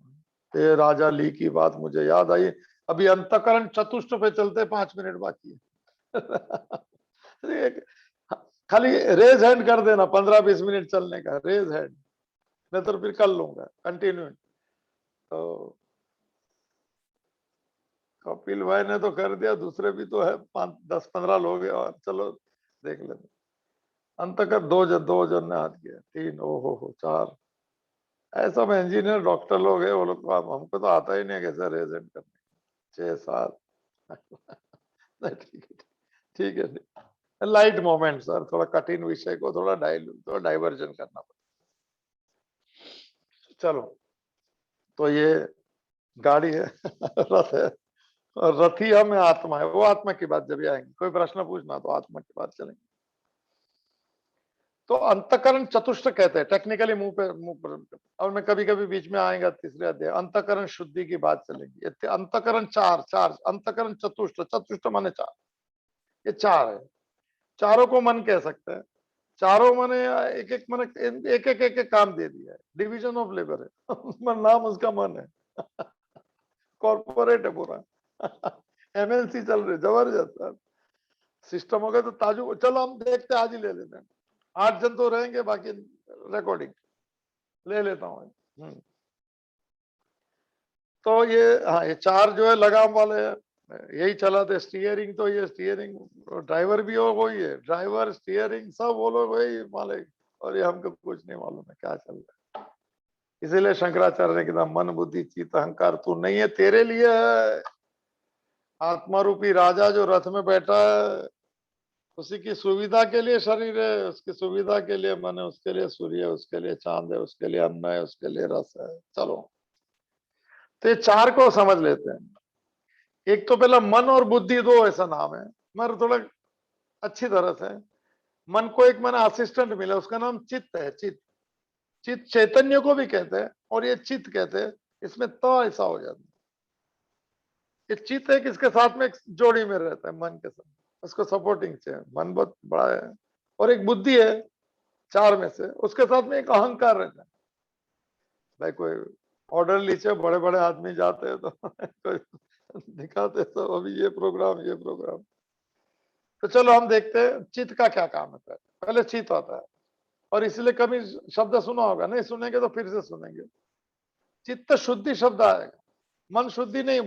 ये राजा ली की बात मुझे याद आई। अभी अंतकरण चतुष्ट पे चलते, 5 मिनट बाकी है। खाली रेज हैंड कर देना, 15-20 मिनट चलने का रेज हैंड, मैं तो फिर कर लूंगा कंटिन्यू। तो कपिल भाई ने तो कर दिया, दूसरे भी तो है 5-10-15 लोग है, और चलो देख लेते। अंतकर दो जन ने हाथ किया, 3, ओहो 4, ऐसा में इंजीनियर डॉक्टर लोग है वो लोग तो, हमको तो आता ही नहीं कैसे रेजेंट करने, 6 7 नहीं ठीक है, लाइट मोमेंट सर, थोड़ा कठिन विषय को थोड़ा डाइवर्जन करना पड़ता। चलो, तो ये गाड़ी है रथ है, और रथिया में आत्मा है, वो आत्मा की बात जब आएंगे, कोई प्रश्न पूछना तो आत्मा की बात चलेंगे। तो अंतकरण चतुष्ट कहते हैं टेक्निकली, मुंह पर, और मैं कभी कभी बीच में आएगा तीसरे अध्याय अंतकरण शुद्धि की बात चलेगी। अंतकरण चार, अंतकरण चतुष्ट, चतुष्ट माने 4, ये 4 है, चारों को मन कह सकते हैं। चारों माने एक एक मन, एक काम दे दिया है, डिवीजन ऑफ लेबर है नाम उसका मन है कॉर्पोरेट है पूरा एमएलसी चल रही, जबरदस्त सिस्टम हो गया। तो ताजु, चलो हम देखते आज ही ले लेते हैं, 8 जन तो रहेंगे, बाकी रिकॉर्डिंग ले लेता हूँ। तो ये, हाँ, ये 4 जो है लगाम वाले हैं, यही चलाते। स्टीयरिंग तो ये स्टीयरिंग, ड्राइवर भी हो वही है, ड्राइवर स्टीयरिंग सब वो लोग वही मालिक, और ये हमको कुछ नहीं मालूम है क्या चल रहा है। इसीलिए शंकराचार्य ने कहा मन बुद्धि चित्त अहंकार तू नहीं है, तेरे लिए है। आत्मा रूपी राजा जो रथ में बैठा है, उसी की सुविधा के लिए शरीर है, उसकी सुविधा के लिए मन है, उसके लिए सूर्य है, उसके लिए चांद है, उसके लिए अन्न है, उसके लिए रस है। चलो, तो ये 4 को समझ लेते हैं। एक तो पहला मन और बुद्धि, दो ऐसा नाम है, मगर थोड़ा अच्छी तरह से, मन को एक मैंने असिस्टेंट मिला, उसका नाम चित्त है। चित्त, चित्त चैतन्य को भी कहते हैं, और ये चित्त कहते हैं, इसमें तो ऐसा हो जाता है। ये चित्त है, किसके साथ में एक जोड़ी में रहता है मन के साथ, उसको सपोर्टिंग चाहिए, मन बहुत बड़ा है। और एक बुद्धि है 4 में से, उसके साथ में एक अहंकार रहता है। भाई कोई ऑर्डर नीचे बड़े बड़े आदमी जाते हैं तो कोई दिखाते तो अभी ये प्रोग्राम, ये प्रोग्राम। तो चलो हम देखते हैं चित्त का क्या काम है। पहले चित्त आता है, और इसलिए कभी शब्द सुना होगा, नहीं सुनेंगे तो फिर से सुनेंगे। चित्त शुद्धि शब्द आएगा, मन शुद्धि नहीं,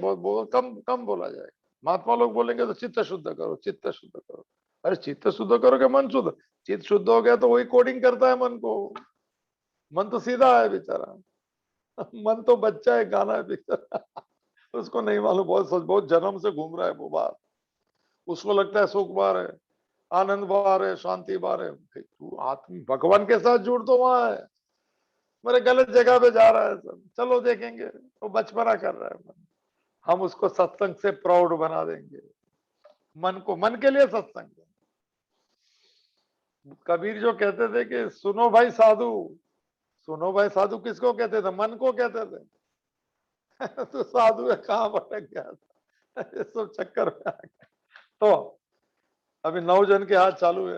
कम कम बोला जाएगा। महात्मा लोग बोलेंगे तो चित्त शुद्ध करो, चित्त शुद्ध करो। अरे चित्त शुद्ध करोगे मन शुद्ध, चित्त शुद्ध हो गया तो वही कोडिंग करता है मन को। मन तो सीधा है बेचारा मन तो बच्चा है, गाना है बेचारा उसको नहीं मालूम, बहुत जन्म से घूम रहा है वो बात। उसको लगता है सुख बार है, आनंद बार है, शांति बार है। तू आत्म भगवान के साथ जुड़ तो वहां है, मेरे गलत जगह पे जा रहा है सब। चलो देखेंगे, वो बचपना कर रहा है मन, हम उसको सत्संग से प्राउड बना देंगे। मन को, मन के लिए सत्संग है। कबीर जो कहते थे कि सुनो भाई साधु, सुनो भाई साधु किसको कहते थे? मन को कहते थे तो साधु है कहाँ भटक गया था ये सब चक्कर में आ गया। तो अभी 9 जन के हाथ चालू है।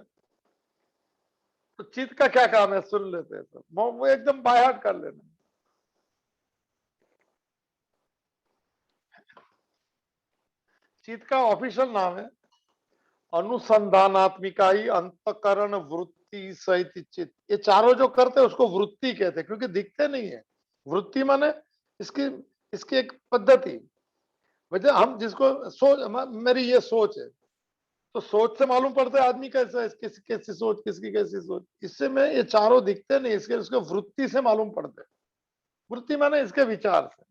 तो चित्त का क्या काम है सुन लेते हैं सब, वो एकदम बाय हार्ट कर लेना। चित्त का ऑफिशियल नाम है अनुसंधानात्मिकाई अंतकरण वृत्ति सहित चित्त। ये चारों जो करते हैं उसको वृत्ति कहते हैं, क्योंकि दिखते नहीं है। वृत्ति माने इसकी इसकी एक पद्धति, वजह हम जिसको सोच, मेरी ये सोच है, तो सोच से मालूम पड़ता है आदमी कैसा है, किस कैसी सोच, किसकी कैसी सोच। इससे में ये चारों दिखते नहीं, इसके उसके वृत्ति से मालूम पड़ते हैं। वृत्ति माने इसके विचार से,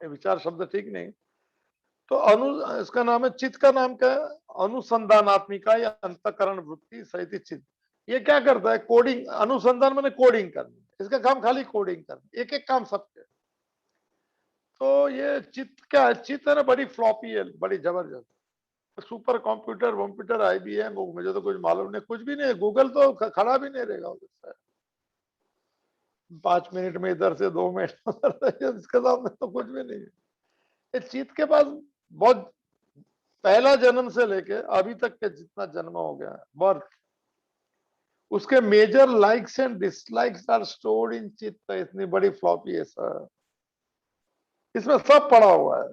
ये विचार शब्द ठीक नहीं। तो इसका नाम है, चित्त का नाम क्या है? अनुसंधानात्मिका या अंतकरण वृत्ति सहित चित्त। ये क्या करता है? कोडिंग, अनुसंधान माने कोडिंग करना, इसका काम खाली कोडिंग करना, एक एक काम सबके। तो ये चित्त क्या है? चित्त है ना, बड़ी फ्लॉपी है, बड़ी जबरदस्त सुपर कंप्यूटर वम्प्यूटर IBM, वो मुझे तो कुछ मालूम नहीं, कुछ भी नहीं। गूगल तो खड़ा भी नहीं रहेगा उससे, 5 मिनट में इधर से 2 मिनट इसके सामने तो कुछ भी नहीं है। ये चित्त के पास बहुत, पहला जन्म से लेके अभी तक के जितना जन्म हो गया है, बर्थ, उसके major likes and dislikes are stored in चित्त। इतनी बड़ी फ्लॉपी है सर, इसमें सब पड़ा हुआ है।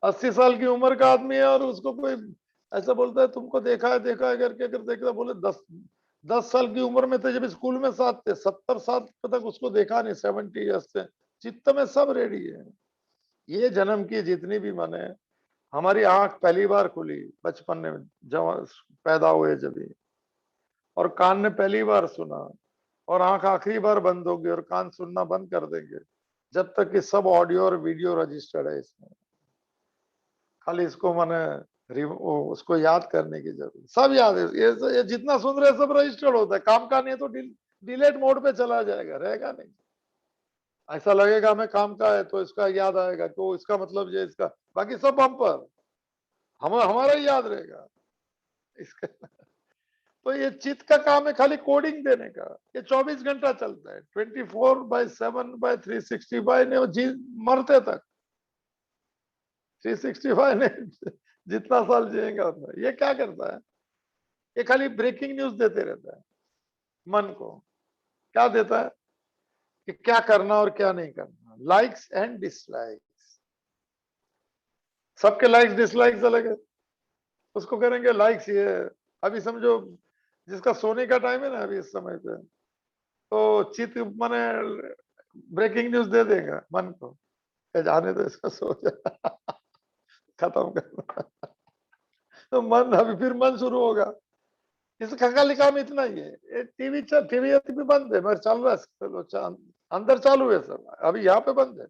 80 साल की उम्र का आदमी है और उसको कोई ऐसा बोलता है तुमको देखा है करके, अगर देखता बोले 10 साल की उम्र में थे जब स्कूल में साथ थे, 70 साल तक उसको देखा नहीं, 70 ईयर्स से। चित्त में सब रेडी है। ये जन्म की जितनी भी माने हमारी आंख पहली बार खुली बचपन में, जब पैदा हुए जब ही, और कान ने पहली बार सुना, और आंख आखिरी बार बंद होगी और कान सुनना बंद कर देंगे जब तक कि सब ऑडियो और वीडियो रजिस्टर्ड है इसमें। खाली इसको मैंने उसको याद करने की जरूरत, सब याद है, ये जितना सुन रहे सब रजिस्टर्ड होता है, काम का नहीं है तो डिलेट मोड पे चला जाएगा, रहेगा नहीं। ऐसा लगेगा हमें काम का है तो इसका याद आएगा तो इसका मतलब ये इसका, बाकी सब बम्पर हमारा ही याद रहेगा इसका। तो ये चित्त का काम है खाली कोडिंग देने का। ये 24 घंटा चलता है, 24/7/365 ने वो जी मरते तक 365 ने जितना साल जिएगा उतना। ये क्या करता है, ये खाली ब्रेकिंग न्यूज देते रहता है मन को। क्या देता है कि क्या करना और क्या नहीं करना, लाइक्स एंड डिसलाइक्स। सबके लाइक्स डिसलाइक्स अलग है, उसको करेंगे लाइक्स ये। अभी समझो जिसका सोने का टाइम है ना अभी इस समय पे, तो चित माने ब्रेकिंग न्यूज दे देगा मन को, जाने तो इसका सो जा खत्म करना। तो मन अभी फिर मन शुरू होगा। इसका खाली काम इतना ही है। टीवी टीवी बंद है मगर चल रहा है, अंदर चालू है सब, अभी यहाँ पे बंद है।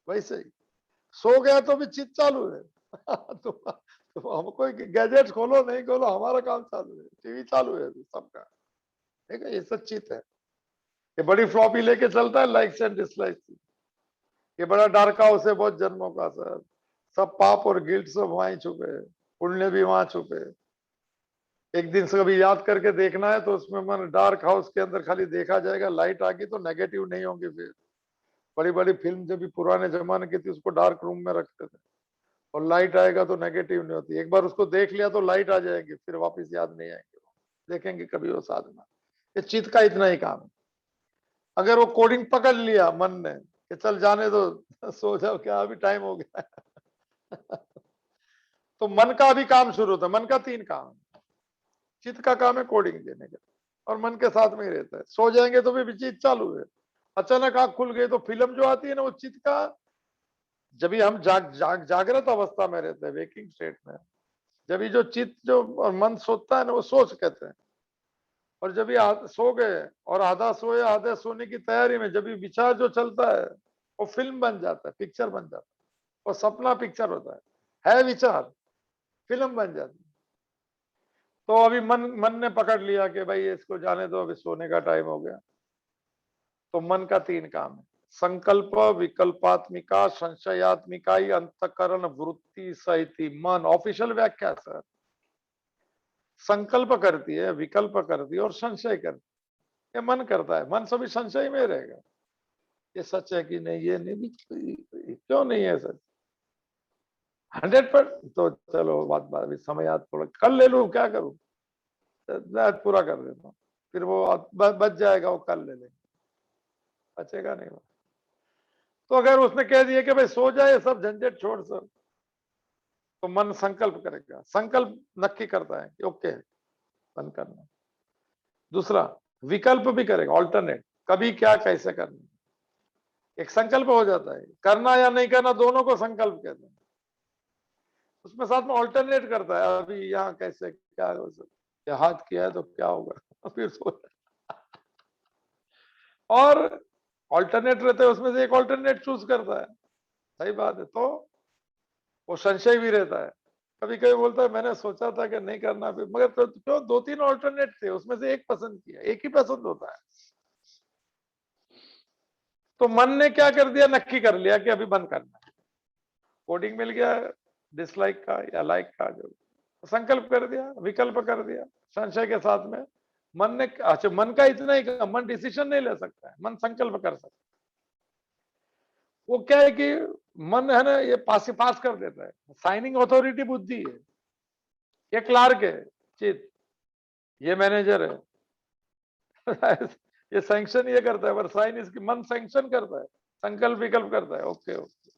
वैसे ही सो गया तो भी चित चालू है। तो हम कोई गैजेट खोलो नहीं खोलो, हमारा काम चालू है, टीवी चालू है सबका। ठीक है, ये सब चित है। ये बड़ी फ्लॉपी लेके चलता है लाइक्स एंड डिसलाइक्स। ये बड़ा डार्क हाउस है बहुत जन्मों का सर। सब पाप और गिल्ट सब वहां छुपे है, पुण्य भी वहां छुपे है। एक दिन से कभी याद करके देखना है तो उसमें मन डार्क हाउस के अंदर खाली देखा जाएगा, लाइट आ गई तो नेगेटिव नहीं होंगी। फिर बड़ी बड़ी फिल्म जब भी पुराने जमाने की थी उसको डार्क रूम में रखते थे, और लाइट आएगा तो नेगेटिव नहीं होती। एक बार उसको देख लिया तो लाइट आ जाएगी, फिर वापस याद नहीं आएंगे, देखेंगे कभी वो साधना। ये चित्त का इतना ही काम है। अगर वो कोडिंग पकड़ लिया मन ने कि चल जाने दो सो जाओ, क्या अभी टाइम हो गया तो मन का भी काम शुरू होता है। मन का 3 काम है। चित्त का काम है कोडिंग देने का, और मन के साथ में ही रहता है। सो जाएंगे तो भी चित्त चालू है। अचानक आंख खुल गई तो फिल्म जो आती है ना वो चित्त का, जब भी हम जागृत अवस्था में रहते हैं, वेकिंग स्टेट में, जब भी जो चित्त जो और मन सोता है ना वो सोच कहते हैं। और जब भी सो गए और आधा सोए आधे सोने की तैयारी में, जब भी विचार जो चलता है वो फिल्म बन जाता है, पिक्चर बन जाता है। वो सपना पिक्चर होता है विचार फिल्म बन जाती है। तो अभी मन ने पकड़ लिया कि भाई इसको जाने दो, अभी सोने का टाइम हो गया। तो मन का 3 काम है, संकल्प, विकल्पात्मिका, संशयात्मिका, अंतकरण वृत्ति सहित मन। ऑफिशियल व्याख्या सर, संकल्प करती है, विकल्प करती है और संशय करती है। ये मन करता है, मन सभी संशय में रहेगा, ये सच है कि नहीं, ये नहीं, क्यों नहीं है सच 100%। तो चलो बात बात अभी समय याद, थोड़ा कल ले लूं, क्या करूं, आज पूरा कर देता हूँ, फिर वो बच जाएगा, वो कल ले लेंगे, बचेगा नहीं वो। तो अगर उसने कह दिया कि भाई सो जाए, सब झंझट छोड़ सब, तो मन संकल्प करेगा। संकल्प नक्की करता है कि ओके बंद करना। दूसरा विकल्प भी करेगा, ऑल्टरनेट, कभी क्या कैसे करना। एक संकल्प हो जाता है, करना या नहीं करना दोनों को संकल्प कहते हैं। उसमें साथ में ऑल्टरनेट करता है, अभी यहाँ कैसे क्या हो सकता, हाथ किया है तो क्या होगा फिर सो। और ऑल्टरनेट रहते हैं उसमें से एक ऑल्टरनेट चूज करता है, सही बात है। तो वो संशय भी रहता है, कभी कभी बोलता है मैंने सोचा था कि नहीं करना, फिर मगर तो क्यों 2-3 ऑल्टरनेट थे, उसमें से एक पसंद किया, एक ही पसंद होता है। तो मन ने क्या कर दिया, नक्की कर लिया कि अभी बंद करना है। कोडिंग मिल गया डिसलाइक का या लाइक का, जो संकल्प कर दिया, विकल्प कर दिया संशय के साथ में। मन ने, अच्छा मन का इतना ही, मन डिसीजन नहीं ले सकता है, मन संकल्प कर सकता है। वो क्या है कि मन है ना, ये पास कर देता है। साइनिंग अथॉरिटी बुद्धि है, ये क्लार्क है चित, ये मैनेजर है ये सैंक्शन ये करता है, पर साइन इसकी मन सैंक्शन करता है, संकल्प विकल्प करता है, ओके ओके।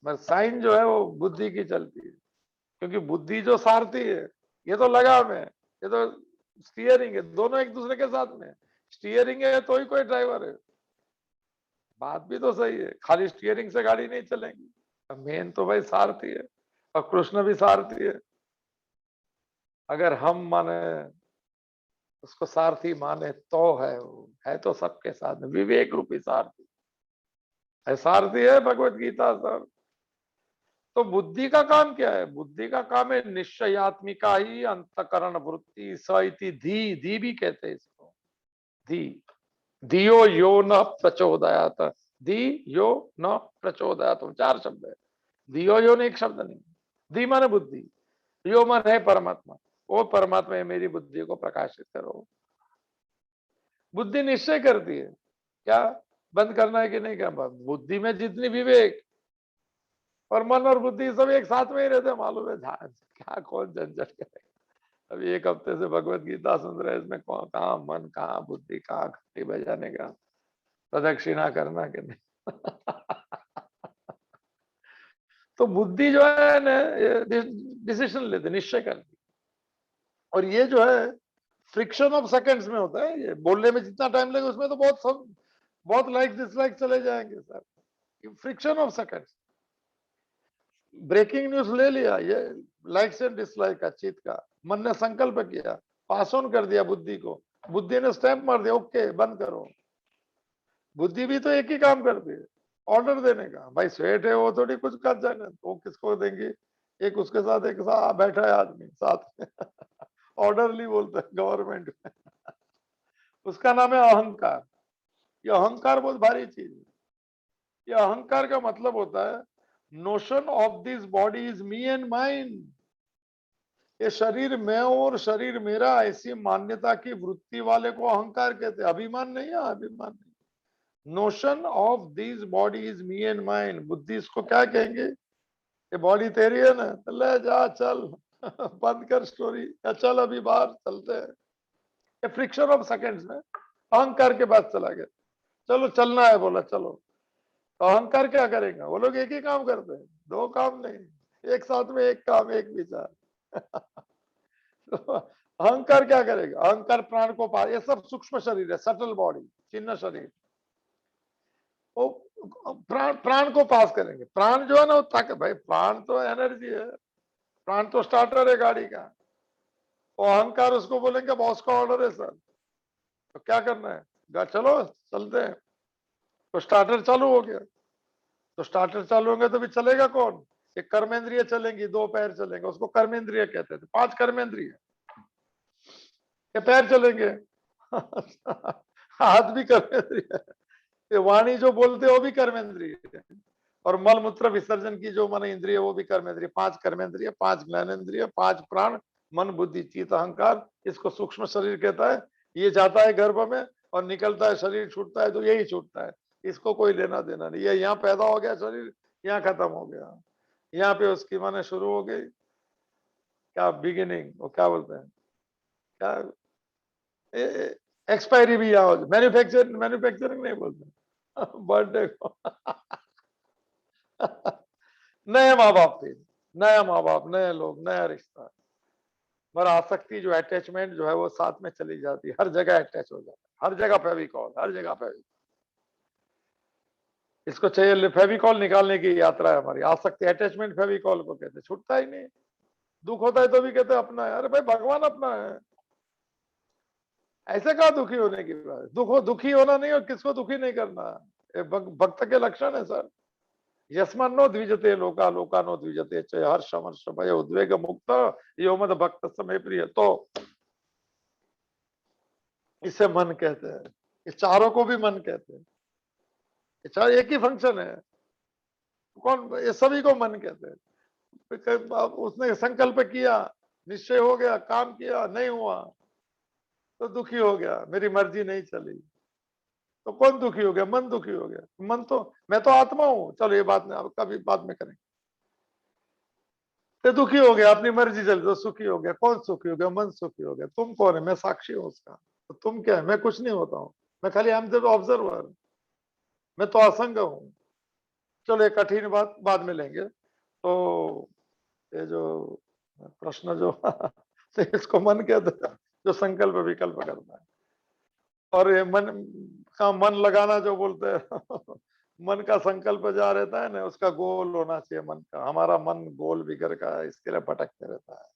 बस साइन जो है वो बुद्धि की चलती है, क्योंकि बुद्धि जो सारथी है, ये तो लगाम है, ये तो स्टीयरिंग है, दोनों एक दूसरे के साथ में। स्टीयरिंग है तो ही कोई ड्राइवर है, बात भी तो सही है, खाली स्टीयरिंग से गाड़ी नहीं चलेगी, मेन तो भाई सारथी है। और कृष्ण भी सारथी है। अगर हम माने, उसको सारथी माने तो है, वो है तो सबके साथ में, विवेक रूपी सारथी है, सारथी है भगवत गीता सर। तो बुद्धि का काम क्या है? बुद्धि का काम है निश्चयात्मिका ही अंतकरण वृत्ति स इति धी, धी भी कहते हैं इसको, धी, धियो यो न प्रचोदयात, धी यो न प्रचोदयात, चार शब्द है। धियो यो ने एक शब्द नहीं, धी माने बुद्धि, यो मन है परमात्मा, वो परमात्मा है, मेरी बुद्धि को प्रकाशित करो। बुद्धि निश्चय करती है क्या बंद करना है कि नहीं करना। बुद्धि में जितनी विवेक, और मन और बुद्धि सब एक साथ में ही रहते, मालूम है क्या कौन झंझट करे। अभी एक हफ्ते से भगवत गीता सुन रहे, इसमें कौन, कहाँ मन, कहाँ बुद्धि, कहाँ घंटी बजाने का, प्रदक्षिणा करना कि नहीं। तो बुद्धि जो है ना, डिसीजन लेते, निश्चय करती। और ये जो है फ्रिक्शन ऑफ सेकंड्स में होता है। ये बोलने में जितना टाइम लगेगा उसमें तो बहुत लाइक डिसलाइक चले जाएंगे sir. Fraction of seconds, breaking news ले लिया, ये लाइक्स एंड डिसलाइक का चित का, मन ने संकल्प किया, पास ऑन कर दिया बुद्धि को, बुद्धि ने स्टैंप मार दिया, ओके बंद करो। बुद्धि भी तो एक ही काम करती है, ऑर्डर देने का। भाई स्वेट है, वो थोड़ी कुछ कर जाएगा, वो किसको देंगे? एक उसके साथ एक साथ बैठा है आदमी साथ में, ऑर्डरली बोलते हैं गवर्नमेंट में। उसका नाम है अहंकार। ये अहंकार बहुत भारी चीज है। ये अहंकार का मतलब होता है notion of this body is me and mind. ये शरीर मैं और शरीर मेरा, ऐसी मान्यता की वृत्ति वाले को अहंकार कहते हैं। अभिमान नहीं है, अभिमान नहीं। Notion of this body is me and mind. बुद्धि इसको क्या कहेंगे? ये बॉडी तेरी है ना, ले जा चल, बंद कर स्टोरी, या चल अभी बाहर चलते हैं। ये फ्रिक्शन ऑफ सेकंड्स में अहंकार के बाद चला गया। चलो चलना है, बोला चलो। तो अहंकार क्या करेगा? वो लोग एक ही काम करते हैं, दो काम नहीं, एक साथ में एक काम एक विचार। तो अहंकार क्या करेगा? अहंकार प्राण को पास, ये सब सूक्ष्म शरीर है, सटल बॉडी, चिन्ह शरीर, वो प्राण, प्राण को पास करेंगे। प्राण जो है ना वो ताकत, भाई प्राण तो एनर्जी है, प्राण तो स्टार्टर है गाड़ी का। वो अहंकार उसको बोलेंगे बॉस का ऑर्डर है सर, तो क्या करना है, चलो चलते हैं। तो स्टार्टर चालू हो गया। तो स्टार्टर चालू होंगे तो भी चलेगा कौन? एक कर्मेंद्रिय चलेंगी, दो पैर चलेंगे, उसको कर्मेंद्रिय कहते थे। पांच कर्मेंद्रिय, ये पैर चलेंगे। हाथ भी कर्मेंद्रिय है। ये वाणी जो बोलते हैं वो भी कर्मेंद्रिय है। और मल मूत्र विसर्जन की जो मन इंद्रिय, वो भी कर्मेंद्रिय। पांच कर्मेंद्रिय, पांच ज्ञानेन्द्रिय, पांच प्राण, मन बुद्धि चित्त अहंकार, इसको सूक्ष्म शरीर कहता है। ये जाता है गर्भ में और निकलता है, शरीर छूटता है तो यही छूटता है, इसको कोई लेना देना नहीं। ये यहाँ पैदा हो गया शरीर, यहाँ खत्म हो गया, यहाँ पे उसकी माने शुरू हो गई, क्या बिगिनिंग, वो क्या बोलते हैं, क्या एक्सपायरी भी यहाँ हो, मैन्युफैक्चरिंग नहीं बोलते, बर्थडे को। नए माँ बाप थे, नया माँ बाप, नए लोग, नया रिश्ता। पर आसक्ति जो अटैचमेंट जो है वो साथ में चली जाती है, हर जगह अटैच हो जाता है, हर जगह फेविकॉल, हर जगह फेविकॉल। इसको चाहिए फेविकॉल निकालने की यात्रा है हमारी। आसक्ति, अटैचमेंट फेविकॉल को कहते हैं, छूटता ही नहीं। दुख होता है तो भी कहते हैं अपना है। अरे भाई भगवान अपना है, ऐसे कहा दुखी होने की बात? दुखी होना नहीं, और किसको दुखी नहीं करना, भक्त के लक्षण है सर। यस्मान्नो द्विजते लोका, लोकानो द्विजते च हर्षमर्ष भय उद्वेग मुक्त यो मद भक्त समय प्रिय। तो इसे मन कहते हैं। इस चारों को भी मन कहते हैं। ये चार एक ही फंक्शन है। कौन? ये सभी को मन कहते हैं। उसने संकल्प किया, निश्चय हो गया, काम किया, नहीं हुआ तो दुखी हो गया, मेरी मर्जी नहीं चली, तो कौन दुखी हो गया? मन दुखी हो गया। मन तो, मैं तो आत्मा हूं, चलो ये बात में कभी बाद में करेंगे। तो दुखी हो गया, अपनी मर्जी चली तो सुखी हो गया। कौन सुखी हो गया? मन सुखी हो गया। तुम कौन है? मैं साक्षी हूं उसका। तो तुम क्या है? मैं कुछ नहीं होता हूं, मैं खाली आई एम द ऑब्जर्वर, मैं तो असंग हूं। चलो ये कठिन बात बाद में लेंगे। तो ये जो प्रश्न जो तो इसको मन कहते हैं, जो संकल्प विकल्प करता है। और ये मन का मन लगाना जो बोलते हैं, मन का संकल्प जा रहता है ना, उसका गोल होना चाहिए मन का। हमारा मन गोल बिगड़ का है, इसके लिए भटकते रहता है।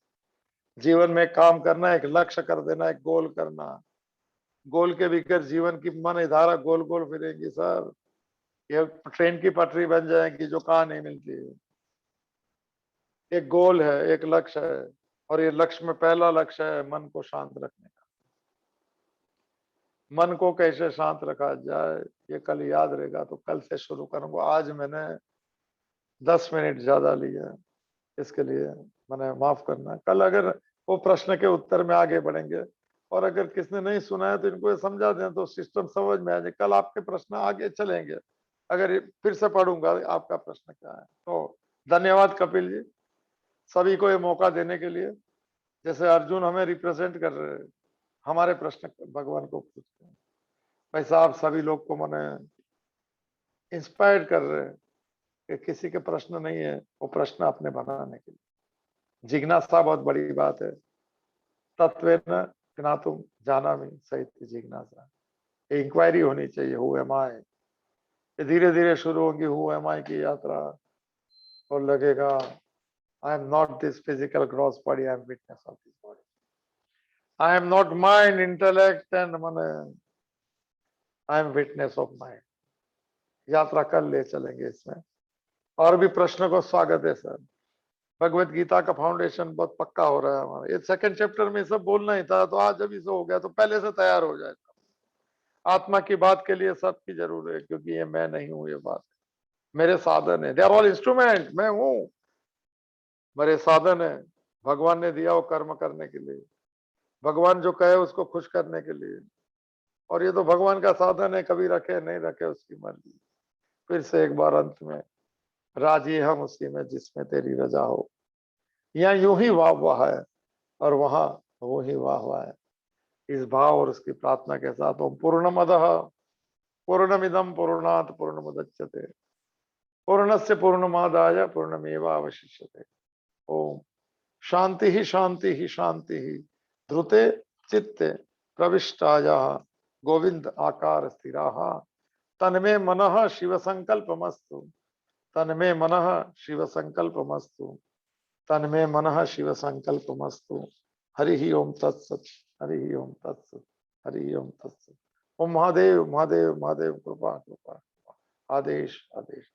जीवन में काम करना, एक लक्ष्य कर देना, एक गोल करना। गोल के बिगड़ जीवन की मन धारा गोल गोल फिरेंगी सर। ये ट्रेन की पटरी बन जाएगी जो कहाँ नहीं मिलती है। एक गोल है, एक लक्ष्य है, और ये लक्ष्य में पहला लक्ष्य है मन को शांत रखने का। मन को कैसे शांत रखा जाए, ये कल याद रहेगा, तो कल से शुरू करूंगा। आज मैंने 10 मिनट ज्यादा लिया, इसके लिए मैंने माफ करना। कल अगर वो प्रश्न के उत्तर में आगे बढ़ेंगे, और अगर किसने नहीं सुना है तो इनको ये समझा दें तो सिस्टम समझ में आ जाए। कल आपके प्रश्न आगे चलेंगे, अगर फिर से पढ़ूंगा आपका प्रश्न क्या है। तो धन्यवाद कपिल जी, सभी को ये मौका देने के लिए। जैसे अर्जुन हमें रिप्रेजेंट कर रहे हैं, हमारे प्रश्न भगवान को पूछते हैं। भाई साहब सभी लोग को मैंने इंस्पायर कर रहे हैं कि किसी के प्रश्न नहीं है वो प्रश्न अपने बनाने के लिए। जिज्ञासा बहुत बड़ी बात है। तत्वेन ज्ञातुम जानामि सहित जिज्ञासा, इंक्वायरी होनी चाहिए। हु एम आई, ये धीरे धीरे शुरू होगी हु एम आई की यात्रा, और लगेगा I am not this physical gross body, I am witness of this body. I am not mind intellect and मने, I am witness of mind. यात्रा कर ले चलेंगे इसमें। और भी प्रश्न को स्वागत है सर। भगवत गीता का फाउंडेशन बहुत पक्का हो रहा है हमारा। ये सेकंड चैप्टर में सब बोलना ही था, तो आज अभी से हो गया तो पहले से तैयार हो जाए। आत्मा की बात के लिए सबकी जरूरत है, क्योंकि ये मैं नहीं हूं, ये बात मेरे साधन है। दे आर ऑल इंस्ट्रूमेंट, मैं हूं, मेरे साधन है। भगवान ने दिया वो कर्म करने के लिए, भगवान जो कहे उसको खुश करने के लिए। और ये तो भगवान का साधन है, कभी रखे नहीं रखे उसकी मर्जी। फिर से एक बार अंत में, राजी हम उसी में जिसमें तेरी रजा हो। यहाँ यूं ही वाह वाह है, और वहां वो ही वाह वाह है। इस भाव और उसकी प्रार्थना के साथ ओम पूर्णमदः पूर्णमिदं पूर्णात् पूर्णमुदच्यते पूर्णस्य पूर्णमादाय पूर्णमेवावशिष्यते। ओम शांति ही शांति ही शांति ही ध्रुते चित्ते प्रविष्टाया गोविंद आकार स्थिराः तन्मे मनः शिव संकल्पमस्तु तन्मे मनः शिव संकल्पमस्तु तन्मे मनः शिव संकल्पमस्तु। हरि ओम तत्सत, हरि ओम तत्सत, हरि ओम तत्सत। ओम महादेव महादेव महादेव, कृपा कृपा, आदेश आदेश।